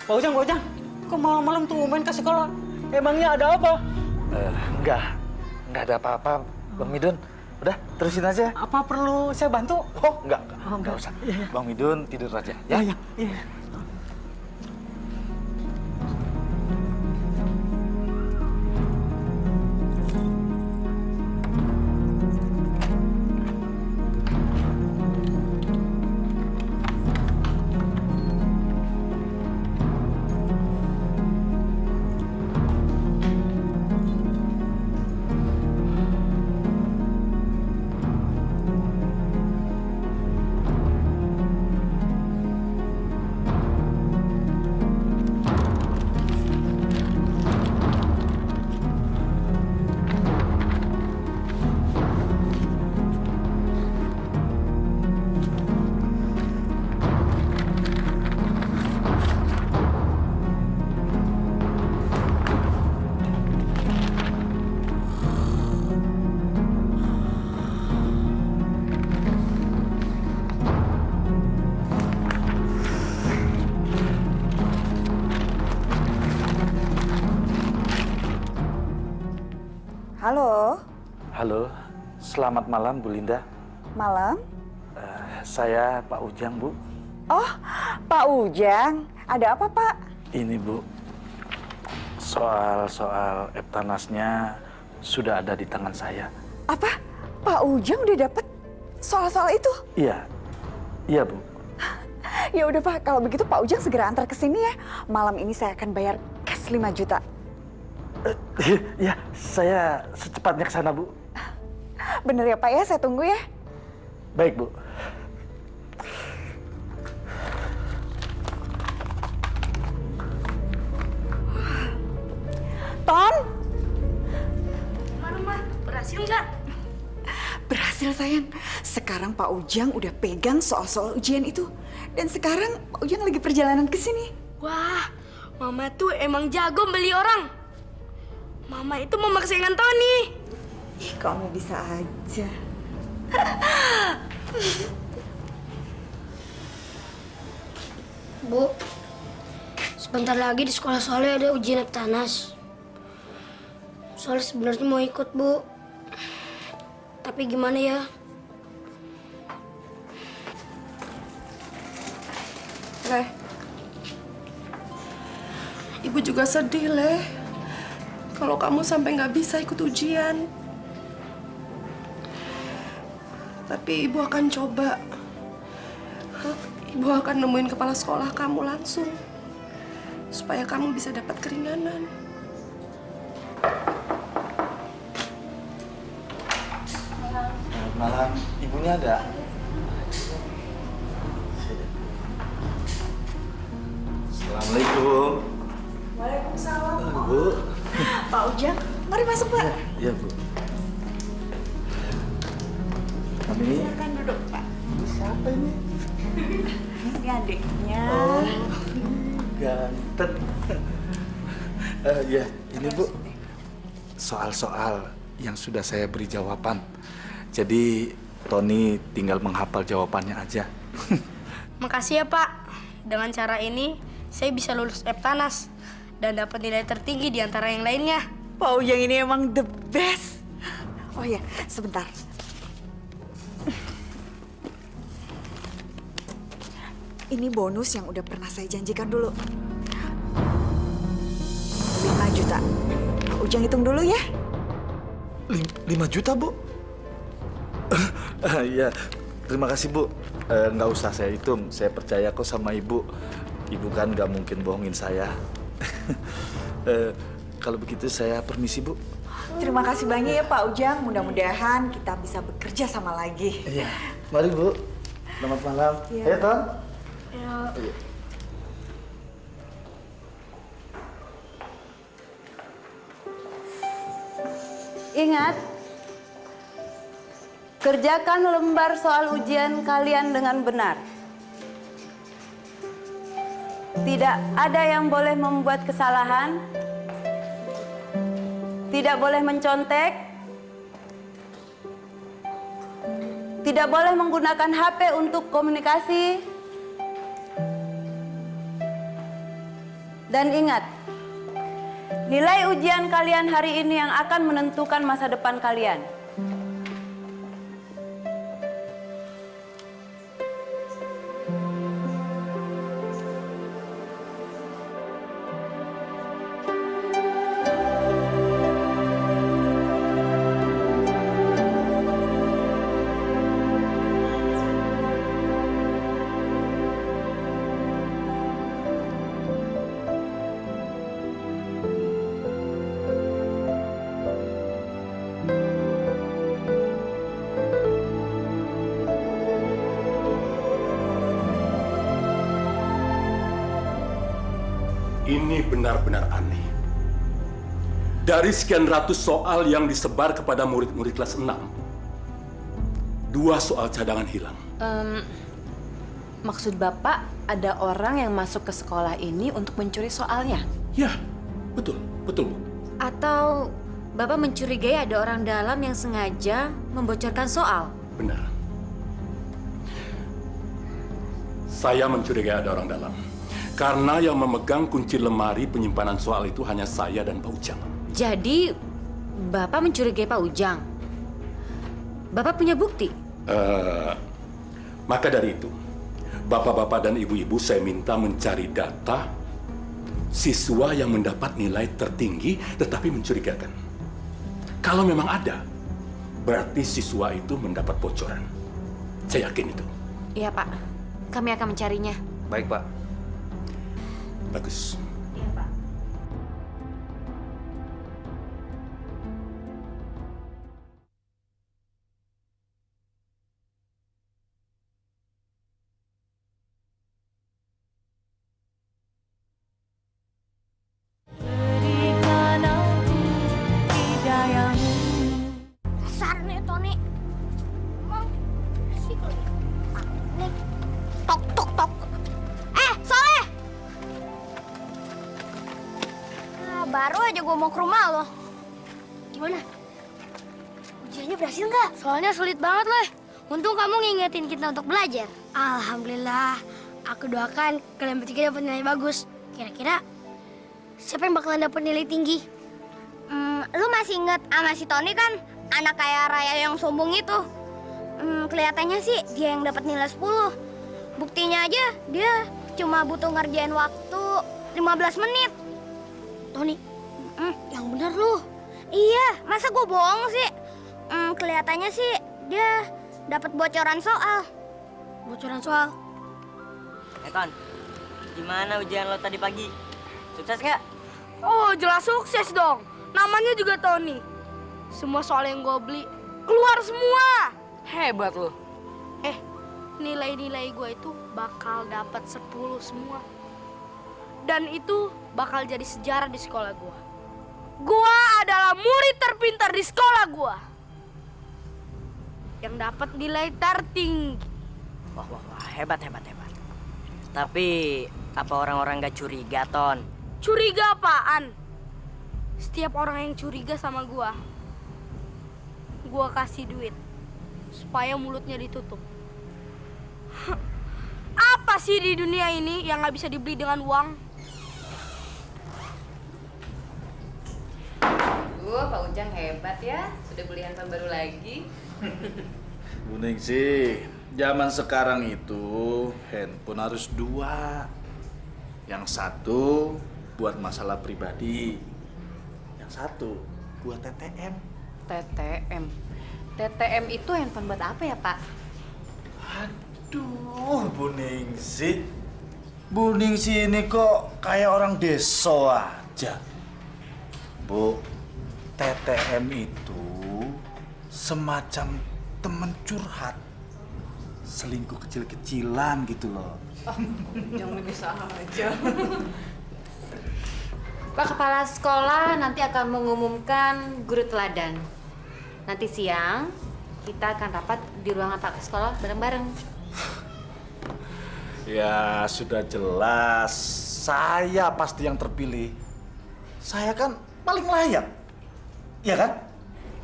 Pak Ujang, kok malam-malam tuh main ke sekolah? Emangnya ada apa? Enggak ada apa-apa. Bang Midun, udah terusin aja. Apa perlu saya bantu? Oh, enggak usah. Bang Midun tidur aja, ya? Iya. Halo, Halo, selamat malam Bu Linda. malam. Saya Pak Ujang, Bu. Oh, Pak Ujang. Ada apa, Pak? Ini, Bu. Soal Eptanasnya sudah ada di tangan saya. Apa? Pak Ujang udah dapet soal-soal itu? Iya, Bu. Ya udah, Pak. Kalau begitu Pak Ujang segera antar ke sini ya. Malam ini saya akan bayar cash 5 juta. Ya, saya secepatnya ke sana, Bu. Bener ya, Pak ya? Saya tunggu ya. Baik, Bu. Ton? Gimana, Ma? Berhasil nggak? Berhasil, sayang. Sekarang Pak Ujang udah pegang soal-soal ujian itu. Dan sekarang Pak Ujang lagi perjalanan ke sini. Wah, Mama tuh emang jago beli orang. Mama itu memaksakan Tony. Ih, kamu bisa aja. Bu, sebentar lagi di sekolah Soleh ada ujian Eptanas. Soleh sebenarnya mau ikut, Bu. Tapi gimana ya? Leh, Ibu juga sedih, Leh. Kalau kamu sampai nggak bisa ikut ujian. Tapi Ibu akan coba. Ibu akan nemuin kepala sekolah kamu langsung. Supaya kamu bisa dapat keringanan. Selamat malam. Ibunya ada? Assalamualaikum. Waalaikumsalam. Bu. Pak Ujang, mari masuk, Pak. Iya, Bu. Kami Silakan duduk, Pak. siapa ini? Ini adiknya. Oh, ganteng. Ya, ini Bu. Soal-soal yang sudah saya beri jawaban. Jadi Tony tinggal menghafal jawabannya aja. Makasih ya, Pak. Dengan cara ini, saya bisa lulus Eptanas dan dapat nilai tertinggi di antara yang lainnya. Pak Ujang ini emang the best. Oh ya, sebentar. Ini bonus yang udah pernah saya janjikan dulu. 5 juta. Pak Ujang hitung dulu ya. 5 juta, Bu? Iya, terima kasih, Bu. Nggak usah saya hitung, saya percaya kok sama Ibu. Ibu kan nggak mungkin bohongin saya. Kalau begitu saya permisi, Bu. Terima kasih banyak ya Pak Ujang. Mudah-mudahan kita bisa bekerja sama lagi. Iya, mari Bu. Selamat malam. Iya. Ayo, Ton. Ya. Ayo. Ingat, kerjakan lembar soal ujian kalian dengan benar. Tidak ada yang boleh membuat kesalahan, tidak boleh mencontek, tidak boleh menggunakan HP untuk komunikasi. Dan ingat, nilai ujian kalian hari ini yang akan menentukan masa depan kalian. Ini benar-benar aneh. Dari sekian ratus soal yang disebar kepada murid-murid kelas 6, 2 soal cadangan hilang. Maksud Bapak ada orang yang masuk ke sekolah ini untuk mencuri soalnya? Ya, betul, Bu. Atau Bapak mencurigai ada orang dalam yang sengaja membocorkan soal? Benar. Saya mencurigai ada orang dalam. Karena yang memegang kunci lemari penyimpanan soal itu hanya saya dan Pak Ujang. Jadi, Bapak mencurigai Pak Ujang? Bapak punya bukti? Maka dari itu, Bapak-bapak dan ibu-ibu saya minta mencari data siswa yang mendapat nilai tertinggi tetapi mencurigakan. Kalau memang ada, berarti siswa itu mendapat bocoran. Saya yakin itu. Iya, Pak. Kami akan mencarinya. Baik, Pak. Bagus. Iya, Pak. Dasar nih Tony. Emang sih nih. Tok tok tok. Soleh. Baru aja gue mau ke rumah lo. Gimana? Ujiannya berhasil nggak? Soalnya sulit banget, Leh. Untung kamu ngingetin kita untuk belajar. Alhamdulillah. Aku doakan kalian bertiga dapat nilai bagus. Kira-kira siapa yang bakalan dapat nilai tinggi? Lu masih inget sama si Tony kan? Anak kaya raya yang sombong itu. Kelihatannya sih dia yang dapat nilai 10. Buktinya aja dia cuma butuh ngerjain waktu 15 menit. Tony, yang benar lu. Iya, masa gue bohong sih? Kelihatannya sih dia dapat bocoran soal. Bocoran soal? Ton, gimana ujian lo tadi pagi? Sukses gak? Oh, jelas sukses dong. Namanya juga Tony. Semua soal yang gue beli keluar semua. Hebat lo. Nilai-nilai gue itu bakal dapat 10 semua. Dan itu bakal jadi sejarah di sekolah gue. Gue adalah murid terpintar di sekolah gue. Yang dapat nilai tertinggi. Wah, hebat. Tapi apa orang-orang gak curiga, Ton? Curiga apaan? Setiap orang yang curiga sama gue kasih duit supaya mulutnya ditutup. Apa sih di dunia ini yang gak bisa dibeli dengan uang? Pak Ujang hebat ya, sudah beli handphone baru lagi. Bu Ningsih, zaman sekarang itu handphone harus 2. Yang satu buat masalah pribadi, yang satu buat TTM. TTM itu handphone buat apa ya, Pak? Aduh, Bu Ningsih. Bu Ningsih ini kok kayak orang desa aja. Bu, TTM itu semacam temen curhat. Selingkuh kecil-kecilan gitu loh. Jangan bisa aja. Pak Kepala Sekolah nanti akan mengumumkan guru teladan. Nanti siang kita akan rapat di ruangan Pak Sekolah bareng-bareng. Ya sudah jelas, saya pasti yang terpilih. Saya kan paling layak, iya kan?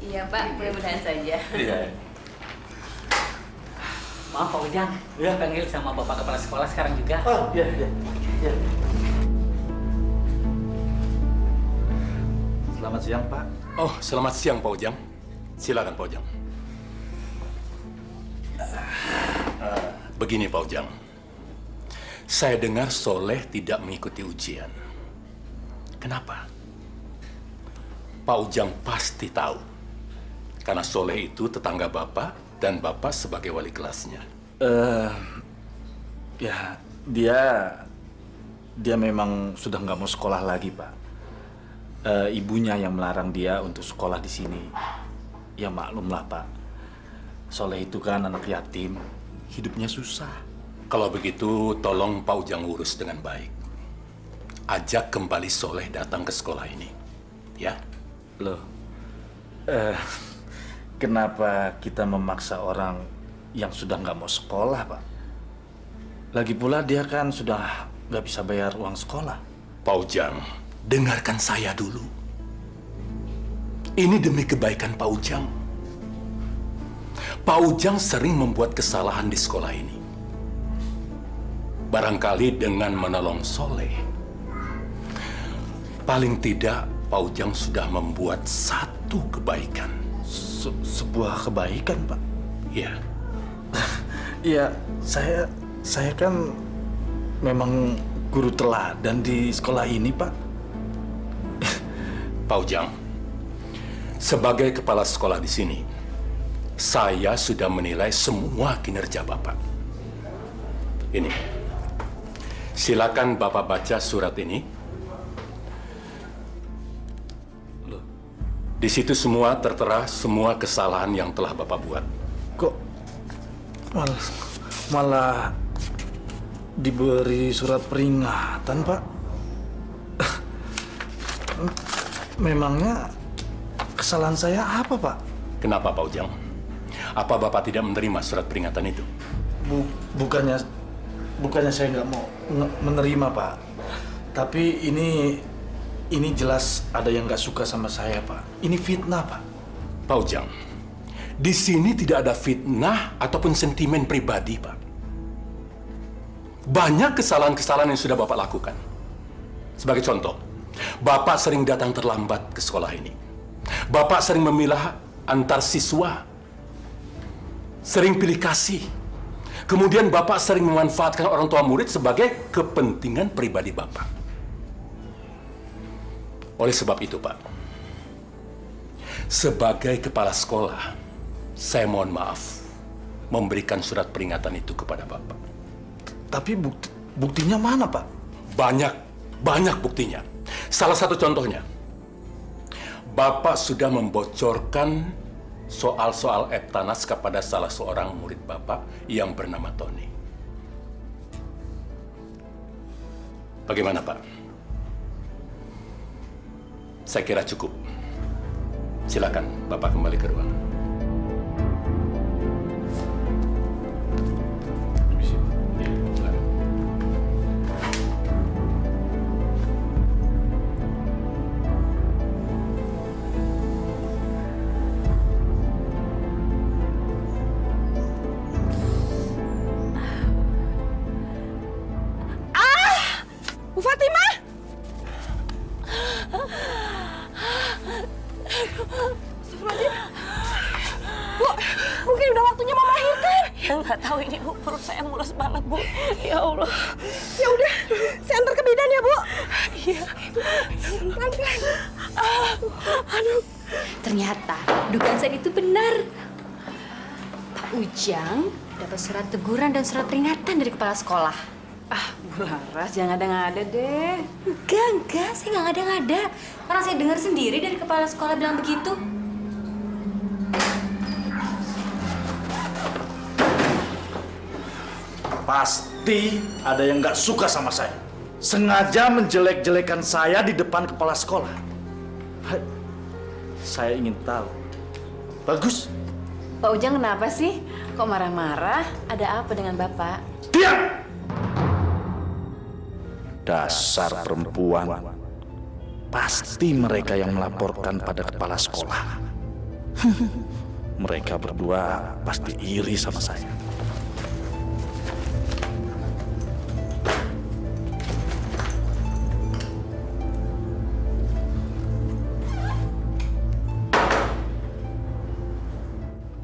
Iya, Pak, mudah-mudahan saja. Iya. Maaf Pak Ujang, panggil sama Bapak Kepala Sekolah sekarang juga. Oh, iya. Selamat siang, Pak. Oh, selamat siang Pak Ujang. Silakan Pak Ujang. Begini Pak Ujang. Saya dengar Soleh tidak mengikuti ujian. Kenapa? Pak Ujang pasti tahu. Karena Soleh itu tetangga Bapak dan Bapak sebagai wali kelasnya. Ya, dia memang sudah nggak mau sekolah lagi, Pak. Ibunya yang melarang dia untuk sekolah di sini. Ya maklumlah, Pak. Soleh itu kan anak yatim, hidupnya susah. Kalau begitu, tolong Pak Ujang urus dengan baik. ajak kembali Soleh datang ke sekolah ini. Ya? Loh, kenapa kita memaksa orang yang sudah nggak mau sekolah, Pak? Lagi pula dia kan sudah nggak bisa bayar uang sekolah. Pak Ujang, dengarkan saya dulu. Ini demi kebaikan Pak Ujang. Pak Ujang sering membuat kesalahan di sekolah ini. Barangkali dengan menolong Soleh, paling tidak Pak Ujang sudah membuat satu kebaikan. Sebuah kebaikan, Pak? Iya. Iya, saya kan memang guru teladan di sekolah ini, Pak. Pak Ujang, sebagai kepala sekolah di sini, saya sudah menilai semua kinerja Bapak. Ini, silakan Bapak baca surat ini. Di situ semua tertera semua kesalahan yang telah Bapak buat. Kok malah diberi surat peringatan, Pak? Memangnya kesalahan saya apa, Pak? Kenapa, Pak Ujang? Apa Bapak tidak menerima surat peringatan itu? Bukannya saya nggak mau menerima, Pak. Tapi ini jelas ada yang nggak suka sama saya, Pak. Ini fitnah, Pak. Pak Ujang, di sini tidak ada fitnah ataupun sentimen pribadi, Pak. Banyak kesalahan-kesalahan yang sudah Bapak lakukan. Sebagai contoh, Bapak sering datang terlambat ke sekolah ini. Bapak sering memilah antar siswa. Sering pilih kasih. Kemudian Bapak sering memanfaatkan orang tua murid sebagai kepentingan pribadi Bapak. Oleh sebab itu, Pak, sebagai kepala sekolah, saya mohon maaf memberikan surat peringatan itu kepada Bapak. Tapi buktinya mana, Pak? Banyak buktinya. Salah satu contohnya, Bapak sudah membocorkan soal-soal Eptanas kepada salah seorang murid Bapak yang bernama Tony. Bagaimana, Pak? Saya kira cukup. Silakan Bapak kembali ke ruangan. Bu Fatimah! Bu, mungkin udah waktunya mau melahirkan. Ya nggak tahu ini, Bu. Perut saya mulus banget, Bu. Ya Allah. Ya udah, saya antar ke bidan ya, Bu. Iya. Pelan-pelan. Aduh. Ternyata dugaan saya itu benar. Pak Ujang dapat surat teguran dan surat peringatan dari kepala sekolah. Bu Laras, jangan ngada-ngada deh. Enggak, saya nggak ngada-ngada. Orang saya dengar sendiri dari kepala sekolah bilang begitu. Pasti ada yang nggak suka sama saya. Sengaja menjelek-jelekan saya di depan kepala sekolah. Saya ingin tahu. Bagus. Pak Ujang kenapa sih? Kok marah-marah? Ada apa dengan Bapak? Diam! Dasar perempuan. Pasti mereka yang melaporkan pada kepala sekolah. Mereka berdua pasti iri sama saya.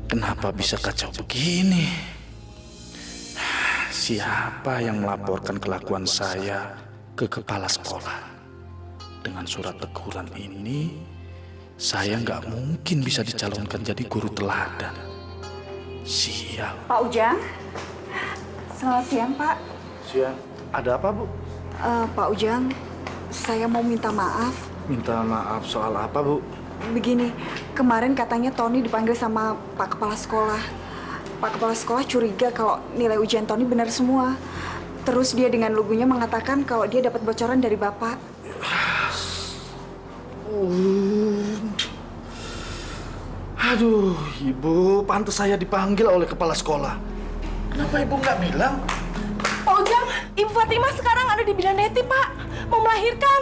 Kenapa bisa kacau begini? Siapa yang melaporkan kelakuan saya ke kepala sekolah? Dengan surat teguran ini, saya nggak mungkin bisa dicalonkan jadi guru teladan. Sial. Pak Ujang, selamat siang, Pak. Siang. Ada apa, Bu? Pak Ujang, saya mau minta maaf. Minta maaf soal apa, Bu? Begini, kemarin katanya Tony dipanggil sama Pak Kepala Sekolah. Pak Kepala Sekolah curiga kalau nilai ujian Tony benar semua. Terus dia dengan lugunya mengatakan kalau dia dapat bocoran dari Bapak. Aduh, Ibu, pantas saya dipanggil oleh kepala sekolah. Kenapa Ibu nggak bilang? Pak Ujang, Ibu Fatimah sekarang ada di bidan Neti, Pak. Mau melahirkan.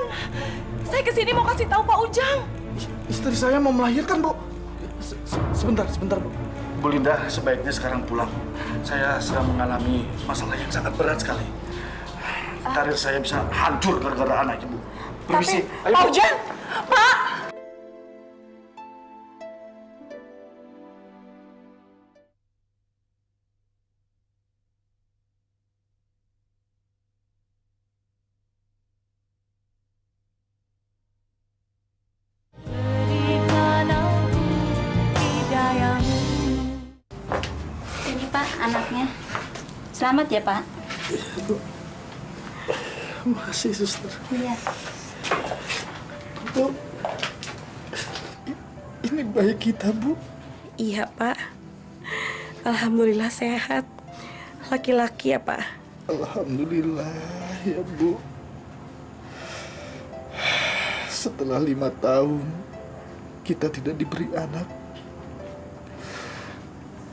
Saya kesini mau kasih tahu Pak Ujang. Istri saya mau melahirkan, Bu. Sebentar, Bu. Bu Linda, sebaiknya sekarang pulang. Saya sedang mengalami masalah yang sangat berat sekali. Karir saya bisa hancur gara-gara anak Ibu. Permisi. Ayo, Pak Bu. Ujang, Pak. Ini Pak, anaknya. Selamat ya Pak. Makasih, Suster. Iya. Bu, ini bayi kita, Bu. Iya, Pak. Alhamdulillah sehat. Laki-laki ya, Pak? Alhamdulillah ya, Bu. Setelah 5 tahun kita tidak diberi anak,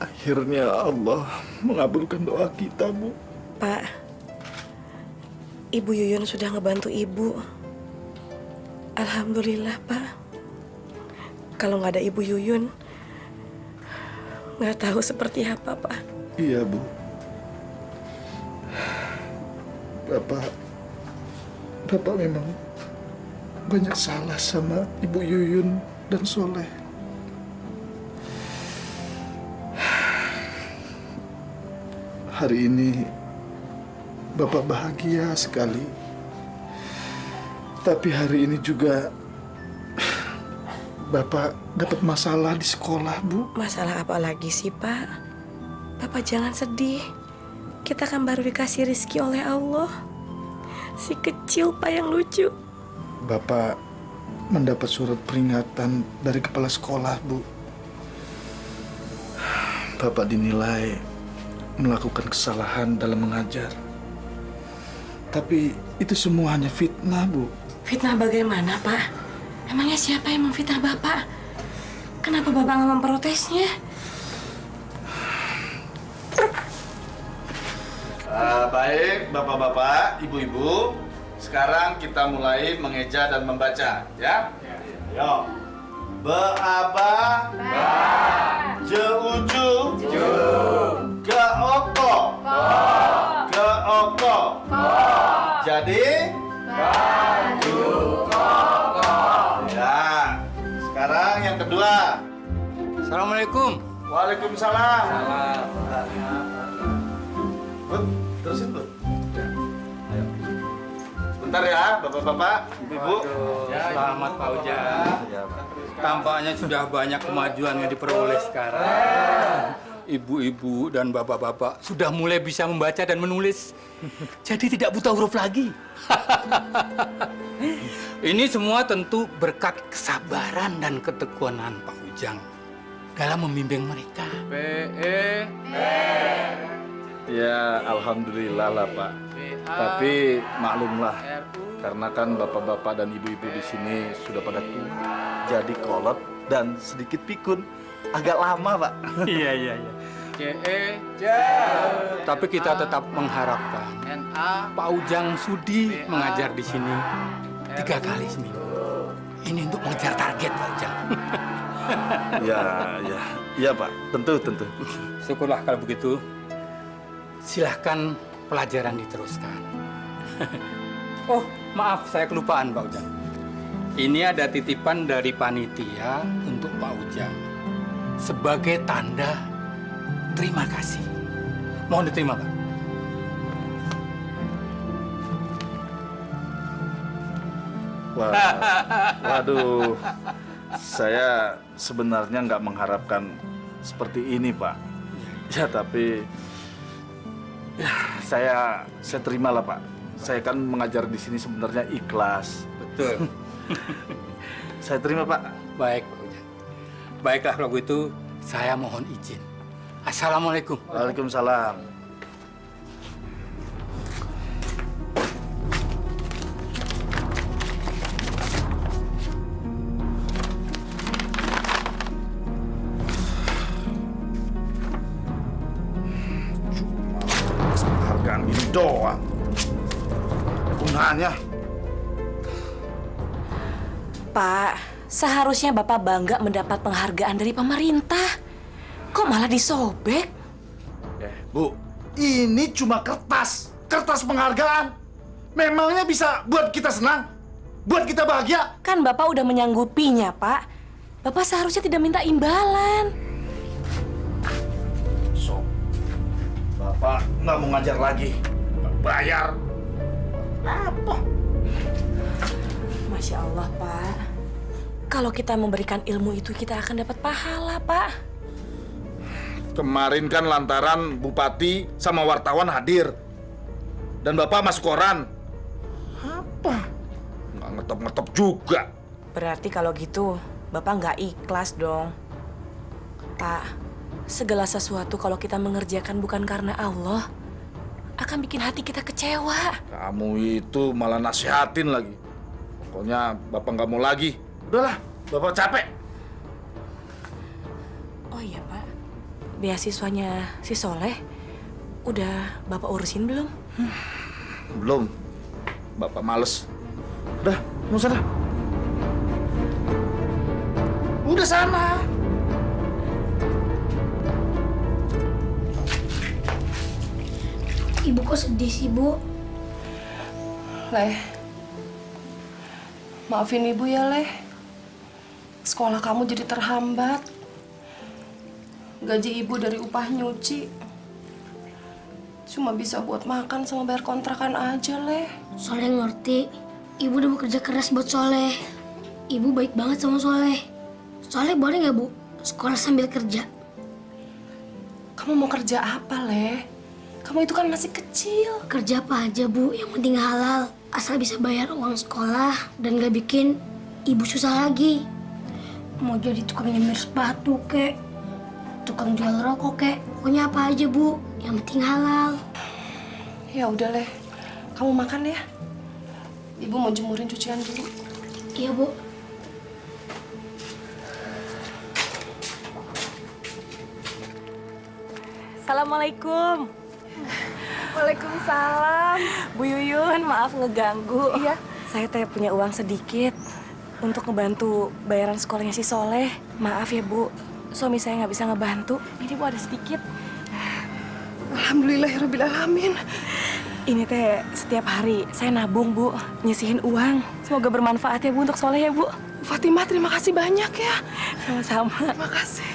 akhirnya Allah mengabulkan doa kita, Bu. Pak, Ibu Yuyun sudah ngebantu Ibu. Alhamdulillah, Pak. Kalau nggak ada Ibu Yuyun, nggak tahu seperti apa, Pak. Iya, Bu. Bapak memang banyak salah sama Ibu Yuyun dan Soleh. Hari ini Bapak bahagia sekali. Tapi hari ini juga Bapak dapat masalah di sekolah, Bu. Masalah apa lagi sih, Pak? Bapak jangan sedih. Kita kan baru dikasih rezeki oleh Allah. Si kecil, Pak, yang lucu. Bapak mendapat surat peringatan dari kepala sekolah, Bu. Bapak dinilai melakukan kesalahan dalam mengajar. Tapi itu semua hanya fitnah, Bu. Fitnah bagaimana, Pak? Emangnya siapa yang memfitnah Bapak? Kenapa Bapak nggak memprotesnya? Baik, Bapak-bapak, Ibu-ibu. Sekarang kita mulai mengeja dan membaca, ya? Yo. Beaba. Ba. Jeuju. Ju. Geoko. Ko. Geoko. Ko. Jadi? Baju koko. Ya. Sekarang yang kedua. Assalamualaikum. Waalaikumsalam. Bud, terusin, Bud. Ayo. Sebentar ya, Bapak-bapak, Ibu-ibu. Selamat Pak Ujang. Tampaknya sudah banyak kemajuan yang diperoleh sekarang. Ibu-ibu dan bapak-bapak sudah mulai bisa membaca dan menulis. Jadi tidak buta huruf lagi. Ini semua tentu berkat kesabaran dan ketekunan Pak Ujang dalam membimbing mereka. Ya, alhamdulillah lah, Pak. Tapi maklumlah, karena kan bapak-bapak dan ibu-ibu di sini sudah pada tua, jadi kolot dan sedikit pikun. Agak lama, Pak. Iya. Tapi kita tetap mengharapkan Pak Ujang sudi mengajar di sini 3 kali seminggu. Ini untuk mengejar target, Pak Ujang. Ya, Pak. Tentu. Syukurlah kalau begitu. Silahkan pelajaran diteruskan. Oh, maaf, saya kelupaan, Pak Ujang. Ini ada titipan dari panitia untuk Pak Ujang sebagai tanda terima kasih. Mohon diterima, Pak. Waduh, saya sebenarnya nggak mengharapkan seperti ini, Pak. Ya, tapi ya, saya terimalah, Pak. Saya kan mengajar di sini sebenarnya ikhlas. Betul. Saya terima, Pak. Baik, Pak Ujang. Baiklah kalau begitu, saya mohon izin. Assalamualaikum. Waalaikumsalam. doang. Gunanya. Pak, seharusnya Bapak bangga mendapat penghargaan dari pemerintah. Kok malah disobek? Bu, ini cuma kertas. Kertas penghargaan. Memangnya bisa buat kita senang? Buat kita bahagia? Kan Bapak udah menyanggupinya, Pak. Bapak seharusnya tidak minta imbalan. So, Bapak nggak mau ngajar lagi. Nggak bayar. Apa? Masya Allah, Pak. Kalau kita memberikan ilmu itu, kita akan dapat pahala, Pak. Kemarin kan lantaran Bupati sama wartawan hadir. Dan Bapak masuk koran. Apa? Nggak ngetop-ngetop juga. Berarti kalau gitu, Bapak nggak ikhlas dong. Pak, segala sesuatu kalau kita mengerjakan bukan karena Allah, akan bikin hati kita kecewa. Kamu itu malah nasihatin lagi. Pokoknya Bapak nggak mau lagi. Udahlah, Bapak capek. Oh iya, Pak. Beasiswanya si Soleh, udah Bapak urusin belum? Belum. Bapak males. Udah, mau sana. Udah sana. Ibu kok sedih sih, Bu? Leh, maafin Ibu ya, Leh. Sekolah kamu jadi terhambat. Gaji Ibu dari upah nyuci cuma bisa buat makan sama bayar kontrakan aja, Leh. Soleh ngerti. Ibu udah bekerja keras buat Soleh. Ibu baik banget sama Soleh. Soleh boleh nggak, Bu, sekolah sambil kerja? Kamu mau kerja apa, Leh? Kamu itu kan masih kecil. Kerja apa aja, Bu, yang penting halal. Asal bisa bayar uang sekolah dan gak bikin ibu susah lagi. Mau jadi tukang nyemir sepatu, kek. Tukang jual rokok, kek. Pokoknya apa aja, Bu, yang penting halal. Ya udah, Leh. Kamu makan ya. Ibu mau jemurin cucian dulu. Iya, Bu. Assalamualaikum. Waalaikumsalam. Bu Yuyun, maaf ngeganggu. Iya. Saya teh punya uang sedikit untuk ngebantu bayaran sekolahnya si Soleh. Maaf ya, Bu. Suami saya nggak bisa ngebantu. Ini, Bu, ada sedikit. Alhamdulillahirrabbilalamin. Ini teh setiap hari saya nabung, Bu. Nyisihin uang. Semoga bermanfaat ya, Bu, untuk Soleh ya, Bu. Fatimah, terima kasih banyak ya. Sama-sama. Terima kasih.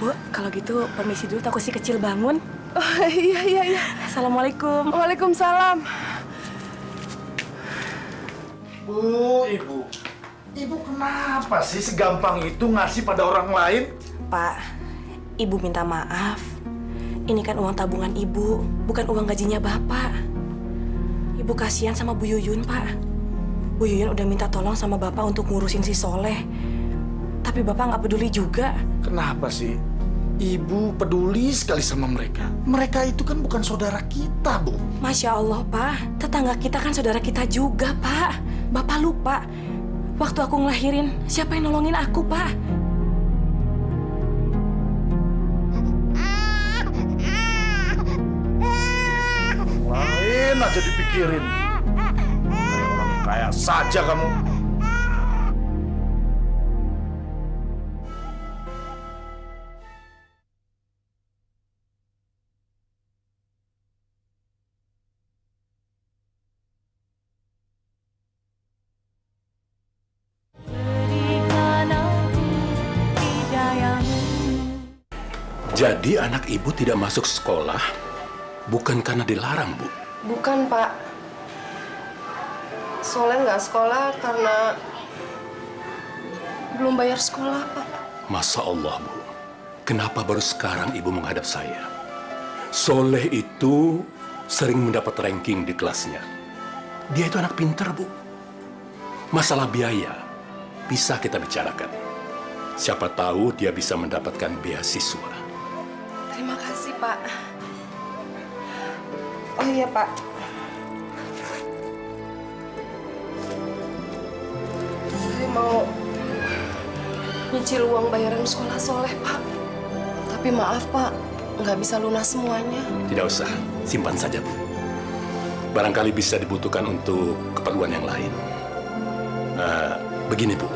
Bu, kalau gitu permisi dulu, takut si kecil bangun. Oh, iya. Assalamualaikum. Waalaikumsalam. Bu, Ibu. Ibu kenapa sih segampang itu ngasih pada orang lain? Pak, Ibu minta maaf. Ini kan uang tabungan Ibu, bukan uang gajinya Bapak. Ibu kasihan sama Bu Yuyun, Pak. Bu Yuyun udah minta tolong sama Bapak untuk ngurusin si Soleh. Tapi Bapak nggak peduli juga. Kenapa sih? Ibu peduli sekali sama mereka. Mereka itu kan bukan saudara kita, Bu. Masya Allah, Pak. Tetangga kita kan saudara kita juga, Pak. Bapak lupa. Waktu aku ngelahirin, siapa yang nolongin aku, Pak? Lain aja dipikirin. Kayak orang kaya saja kamu. Jadi anak ibu tidak masuk sekolah bukan karena dilarang, Bu? Bukan, Pak. Soleh nggak sekolah karena belum bayar sekolah, Pak. Masya Allah, Bu. Kenapa baru sekarang ibu menghadap saya? Soleh itu sering mendapat ranking di kelasnya. Dia itu anak pintar, Bu. Masalah biaya bisa kita bicarakan. Siapa tahu dia bisa mendapatkan beasiswa. Terima kasih, Pak. Oh iya, Pak. Saya mau nyicil uang bayaran sekolah Soleh, Pak. Tapi maaf, Pak, nggak bisa lunas semuanya. Tidak usah, simpan saja, Bu. barangkali bisa dibutuhkan untuk keperluan yang lain. Begini Bu,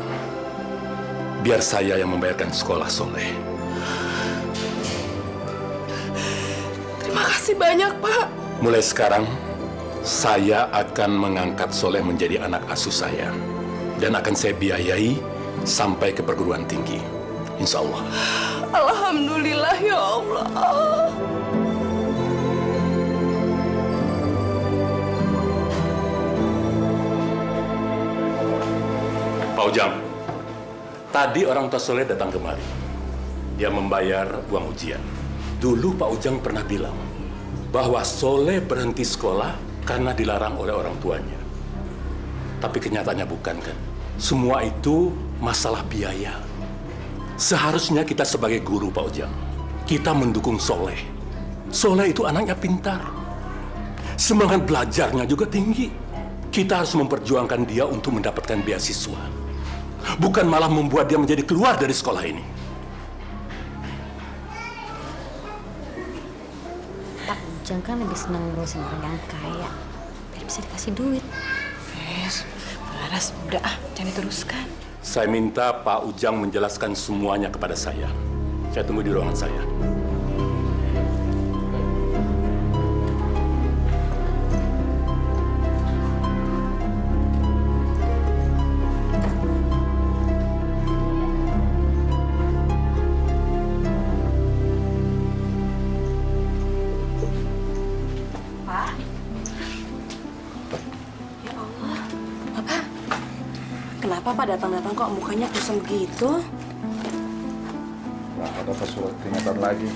biar saya yang membayarkan sekolah Soleh. Terima kasih banyak, Pak. Mulai sekarang, saya akan mengangkat Soleh menjadi anak asuh saya. Dan akan saya biayai sampai ke perguruan tinggi. Insya Allah. Alhamdulillah ya Allah. Pak Ujang, tadi orang tua Soleh datang kemari. Dia membayar uang ujian. Dulu Pak Ujang pernah bilang bahwa Soleh berhenti sekolah karena dilarang oleh orang tuanya. Tapi kenyataannya bukan kan? Semua itu masalah biaya. Seharusnya kita sebagai guru Pak Ujang, kita mendukung Soleh. Soleh itu anaknya pintar. Semangat belajarnya juga tinggi. Kita harus memperjuangkan dia untuk mendapatkan beasiswa. Bukan malah membuat dia menjadi keluar dari sekolah ini. Pak Ujang kan lebih senang ngurusin orang yang kaya. Biar bisa dikasih duit. Laras, udah jangan diteruskan. Saya minta Pak Ujang menjelaskan semuanya kepada saya. Saya tunggu di ruangan saya. Kenapa Pak datang-datang kok mukanya kusam begitu? Wah, ada surat peringatan lagi.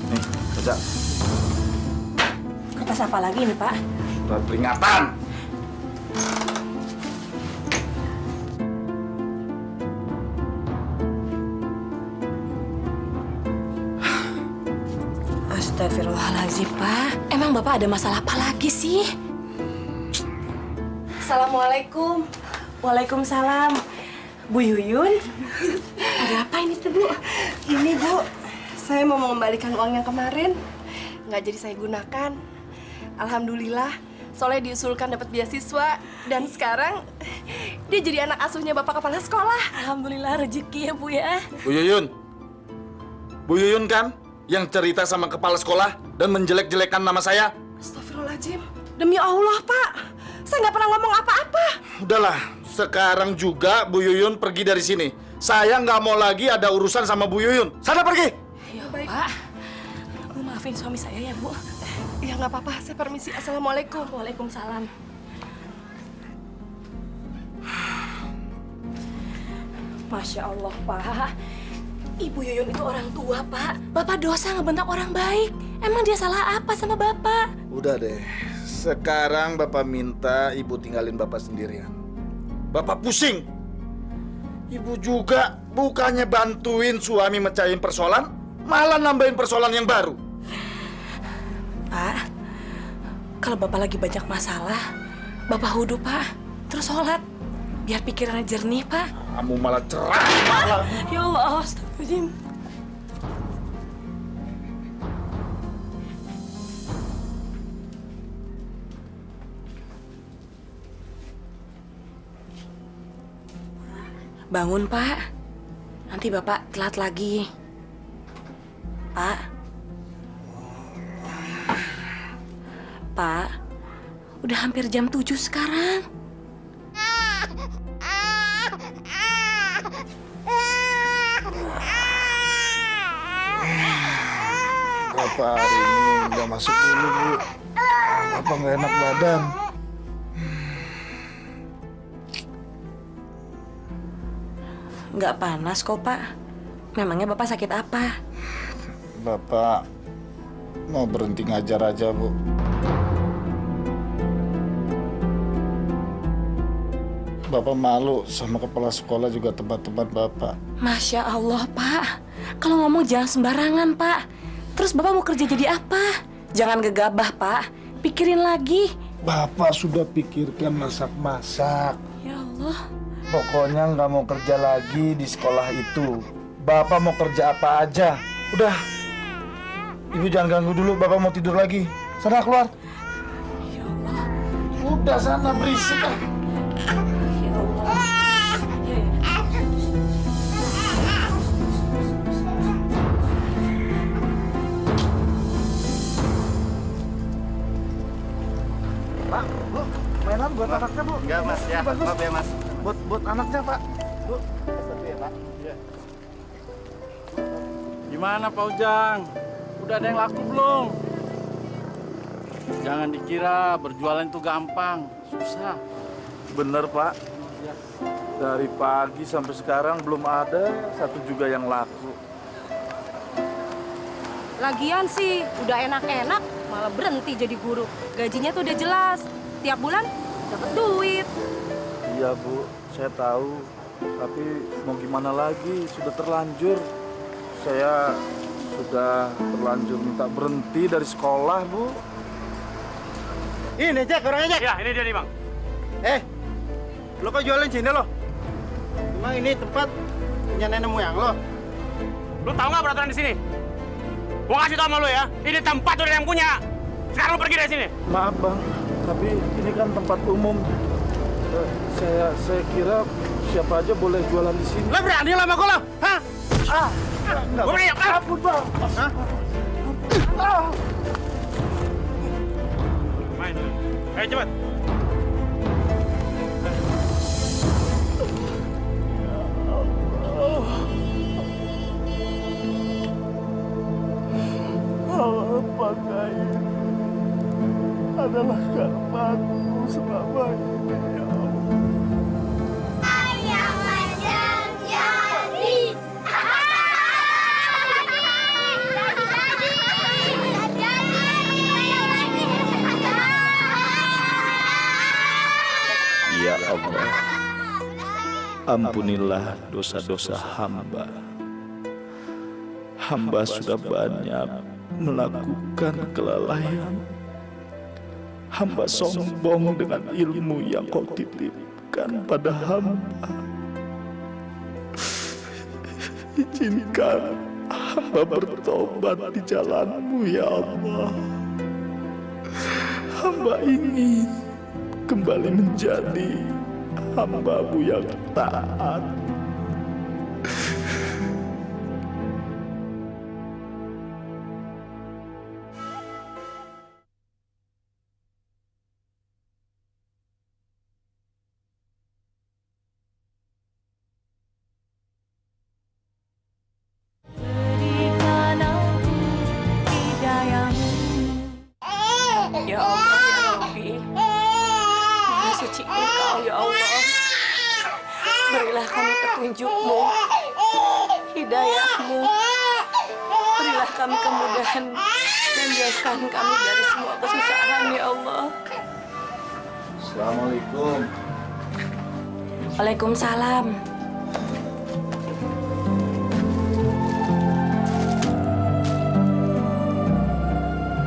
Nih, baca. Kertas apa lagi nih Pak? Surat peringatan. Astagfirullahaladzim Pak. Emang Bapak ada masalah apa lagi sih? Assalamualaikum. Waalaikumsalam. Bu Yuyun. Ada apa ini tuh, Bu? Ini, Bu. Saya mau mengembalikan uang yang kemarin. Nggak jadi saya gunakan. Alhamdulillah, Soleh diusulkan dapat beasiswa. Dan sekarang, dia jadi anak asuhnya Bapak Kepala Sekolah. Alhamdulillah rezeki ya, Bu ya. Bu Yuyun. Bu Yuyun kan yang cerita sama kepala sekolah dan menjelek-jelekan nama saya? Astagfirullahaladzim. Demi Allah, Pak. Saya nggak pernah ngomong apa-apa. Udahlah, sekarang juga Bu Yuyun pergi dari sini. Saya nggak mau lagi ada urusan sama Bu Yuyun. Sana pergi. Ya, Pak. Maafin suami saya ya, Bu. Ya nggak apa-apa, saya permisi. Assalamualaikum. Waalaikumsalam. Masya Allah, Pak. Ibu Yuyun itu orang tua, Pak. Bapak dosa ngebentak orang baik. Emang dia salah apa sama Bapak? Udah deh. Sekarang Bapak minta Ibu tinggalin Bapak sendirian. Bapak pusing. Ibu juga bukannya bantuin suami mecahin persoalan, malah nambahin persoalan yang baru. Pak, kalau Bapak lagi banyak masalah, Bapak wudhu, Pak. Terus sholat. Biar pikirannya jernih, Pak. Kamu malah ceramah. Ya Allah, astagfirullahaladzim. Bangun, Pak. Nanti Bapak telat lagi. Pak. Pak, udah hampir jam 7 sekarang. Bapak hari ini nggak masuk dulu, Bu. Bapak nggak enak badan. Nggak panas kok, Pak. Memangnya Bapak sakit apa? Bapak mau berhenti ngajar aja, Bu. Bapak malu sama kepala sekolah juga teman-teman Bapak. Masya Allah, Pak. Kalau ngomong jangan sembarangan, Pak. Terus Bapak mau kerja jadi apa? Jangan gegabah, Pak. Pikirin lagi. Bapak sudah pikirkan masak-masak. Ya Allah. Pokoknya nggak mau kerja lagi di sekolah itu. Bapak mau kerja apa aja. Udah. Ibu jangan ganggu dulu, Bapak mau tidur lagi. Sana keluar. Ya Allah. Udah sana berisik ah. Pak, Bu, mainan buat anaknya, Bu. Enggak, Mas, ya. Bagus. Maaf ya, Mas. Buat anaknya, Pak. Bu. Satu ya, Pak. Iya. Gimana Pak Ujang? Udah ada yang laku belum? Jangan dikira berjualan itu gampang, susah. Bener, Pak. Dari pagi sampai sekarang belum ada satu juga yang laku. Lagian sih udah enak-enak malah berhenti jadi guru. Gajinya tuh udah jelas. Tiap bulan dapat duit. Iya, Bu. Saya tahu. Tapi mau gimana lagi? Sudah terlanjur. Saya sudah terlanjur minta berhenti dari sekolah, Bu. Ini Jack, orangnya Jack. Ya, ini dia nih Bang. Lo kok jualan sini lo? Emang ini tempat punya nenek moyang lo? Lu tahu nggak peraturan di sini? Gua kasih tau sama lu ya, ini tempat udah yang punya. Sekarang lu pergi dari sini. Maaf, Bang. Tapi ini kan tempat umum. Saya kira siapa aja boleh jualan di sini. Lo berani lo sama gua lo? Hah? Gua berani. Ampun, Bang. Hah? Main. Ayo cepet. Apakah ini adalah karmaku selama ini, ya Allah? Ayah Majang jadi. Ya Allah, ampunilah dosa-dosa hamba. Hamba sudah banyak melakukan kelalaian. Hamba sombong dengan ilmu yang kau titipkan pada hamba. Izinkan hamba bertobat di jalan-Mu, ya Allah. Hamba ingin kembali menjadi hamba-Mu yang taat. Ya Allah, ya Rabbi. Maha suci Engkau, ya Allah. Berilah kami petunjuk-Mu, hidayah-Mu. Berilah kami kemudahan dan jauhkan kami dari semua kesusahan, ya Allah. Assalamualaikum. Waalaikumsalam.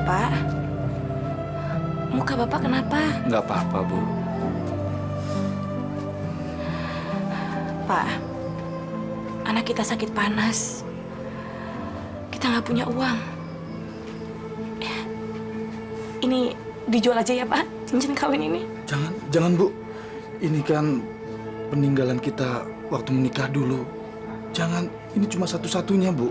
Pak, muka Bapak kenapa? Nggak apa-apa, Bu. Pak, anak kita sakit panas. Kita nggak punya uang. Ini dijual aja ya, Pak, cincin kawin ini. Jangan, Bu. Ini kan peninggalan kita waktu menikah dulu. Jangan, ini cuma satu-satunya, Bu.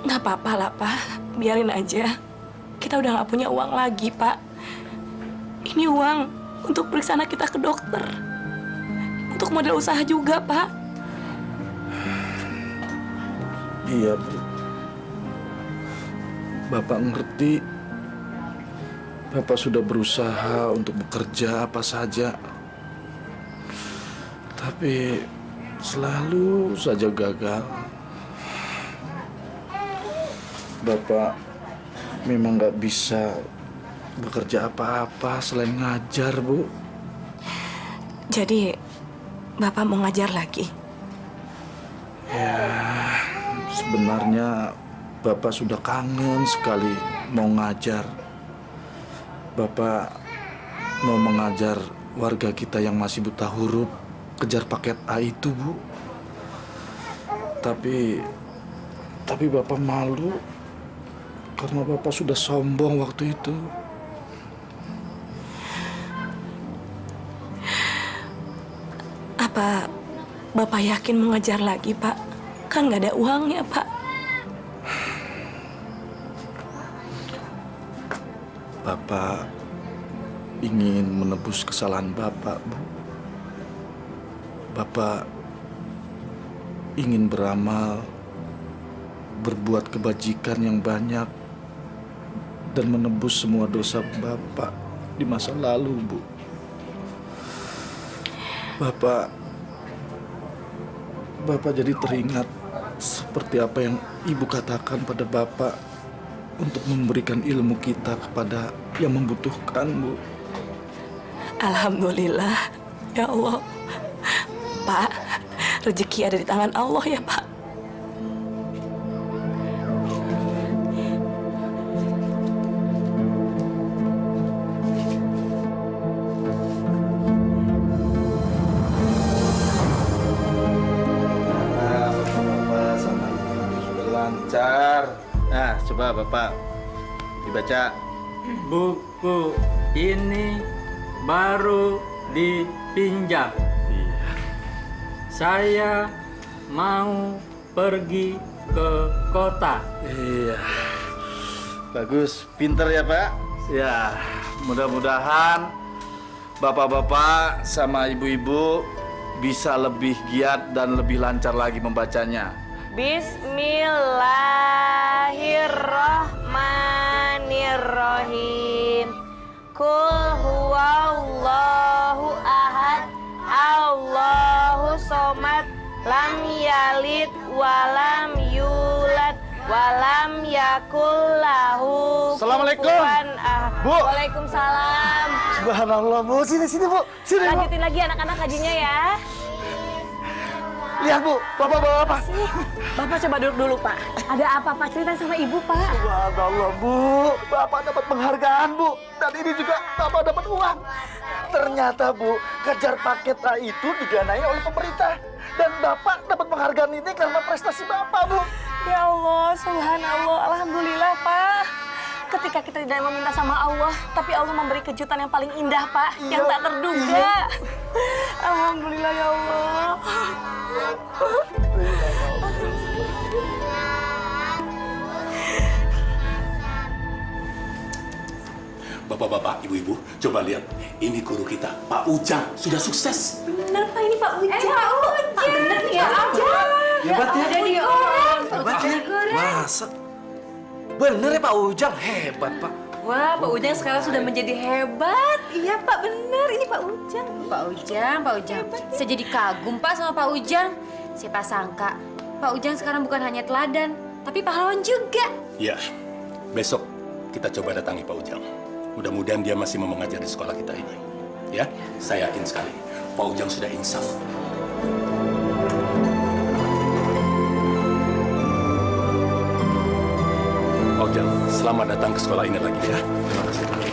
Nggak apa-apa lah, Pak. Biarin aja. Kita udah nggak punya uang lagi, Pak. Ini uang untuk periksa anak kita ke dokter. Untuk modal usaha juga, Pak. Iya, Bu. Bapak ngerti. Bapak sudah berusaha untuk bekerja apa saja. Tapi selalu saja gagal. Bapak memang nggak bisa bekerja apa-apa selain ngajar, Bu. Jadi, Bapak mau ngajar lagi? Ya, sebenarnya Bapak sudah kangen sekali mau ngajar. Bapak mau mengajar warga kita yang masih buta huruf, kejar paket A itu, Bu. Tapi Bapak malu karena Bapak sudah sombong waktu itu. Apa Bapak yakin mengajar lagi, Pak? Kan nggak ada uangnya, Pak. Bapak ingin menebus kesalahan Bapak, Bu. Bapak ingin beramal, berbuat kebajikan yang banyak, dan menebus semua dosa Bapak di masa lalu, Bu. Bapak jadi teringat seperti apa yang Ibu katakan pada Bapak untuk memberikan ilmu kita kepada yang membutuhkan, Bu. Alhamdulillah, ya Allah. Pak, rezeki ada di tangan Allah ya, Pak. Bapak sama Ibu sudah lancar. Nah, coba Bapak dibaca. Buku ini baru dipinjam. Saya mau pergi ke kota. Iya. Bagus, pinter ya, Pak. Ya, mudah-mudahan bapak-bapak sama ibu-ibu bisa lebih giat dan lebih lancar lagi membacanya. Bismillahirrahmanirrahim. Kul huwallahu ahad, Allahu somad, lam yalid walam yulad walam yakul lahu Assalamualaikum. kufuwan ahad. Bu. Waalaikumsalam. Subhanallah, Bu. Sini, Bu. Sini, Bu. Lanjutin lagi anak-anak hajinya ya. Lihat, Bu. Bapak bawa apa? Bapak coba duduk dulu, Pak. Ada apa, Pak? Cerita sama Ibu, Pak. Subhanallah, Bu. Bapak dapat penghargaan, Bu. Dan ini juga Bapak dapat uang. Ternyata, Bu, kejar paket A itu didanai oleh pemerintah. Dan Bapak dapat penghargaan ini karena prestasi Bapak, Bu. Ya Allah, subhanallah, alhamdulillah, Pak. Ketika kita tidak meminta sama Allah, tapi Allah memberi kejutan yang paling indah, Pak, yang tak terduga. Alhamdulillah ya Allah. Bapak-bapak, ibu-ibu, coba lihat. Ini guru kita, Pak Ujang, sudah sukses. Benar, Pak, ini Pak Ujang. Pak Ujang. Pak, benar nih ya, Ujang. Hebat ya? Jadi orang. Hebat ya? Masa? Bener ya Pak Ujang? Hebat, Pak. Wah, Pak Ujang sekarang sudah menjadi hebat. Iya, Pak, benar. Ini Pak Ujang. Pak Ujang. Saya jadi kagum, Pak, sama Pak Ujang. Siapa sangka, Pak Ujang sekarang bukan hanya teladan, tapi pahlawan juga. Ya, besok kita coba datangi Pak Ujang. Mudah-mudahan dia masih mau mengajar di sekolah kita ini. Ya, saya yakin sekali Pak Ujang sudah insaf. Pak Ujang, selamat datang ke sekolah ini lagi ya. Terima kasih.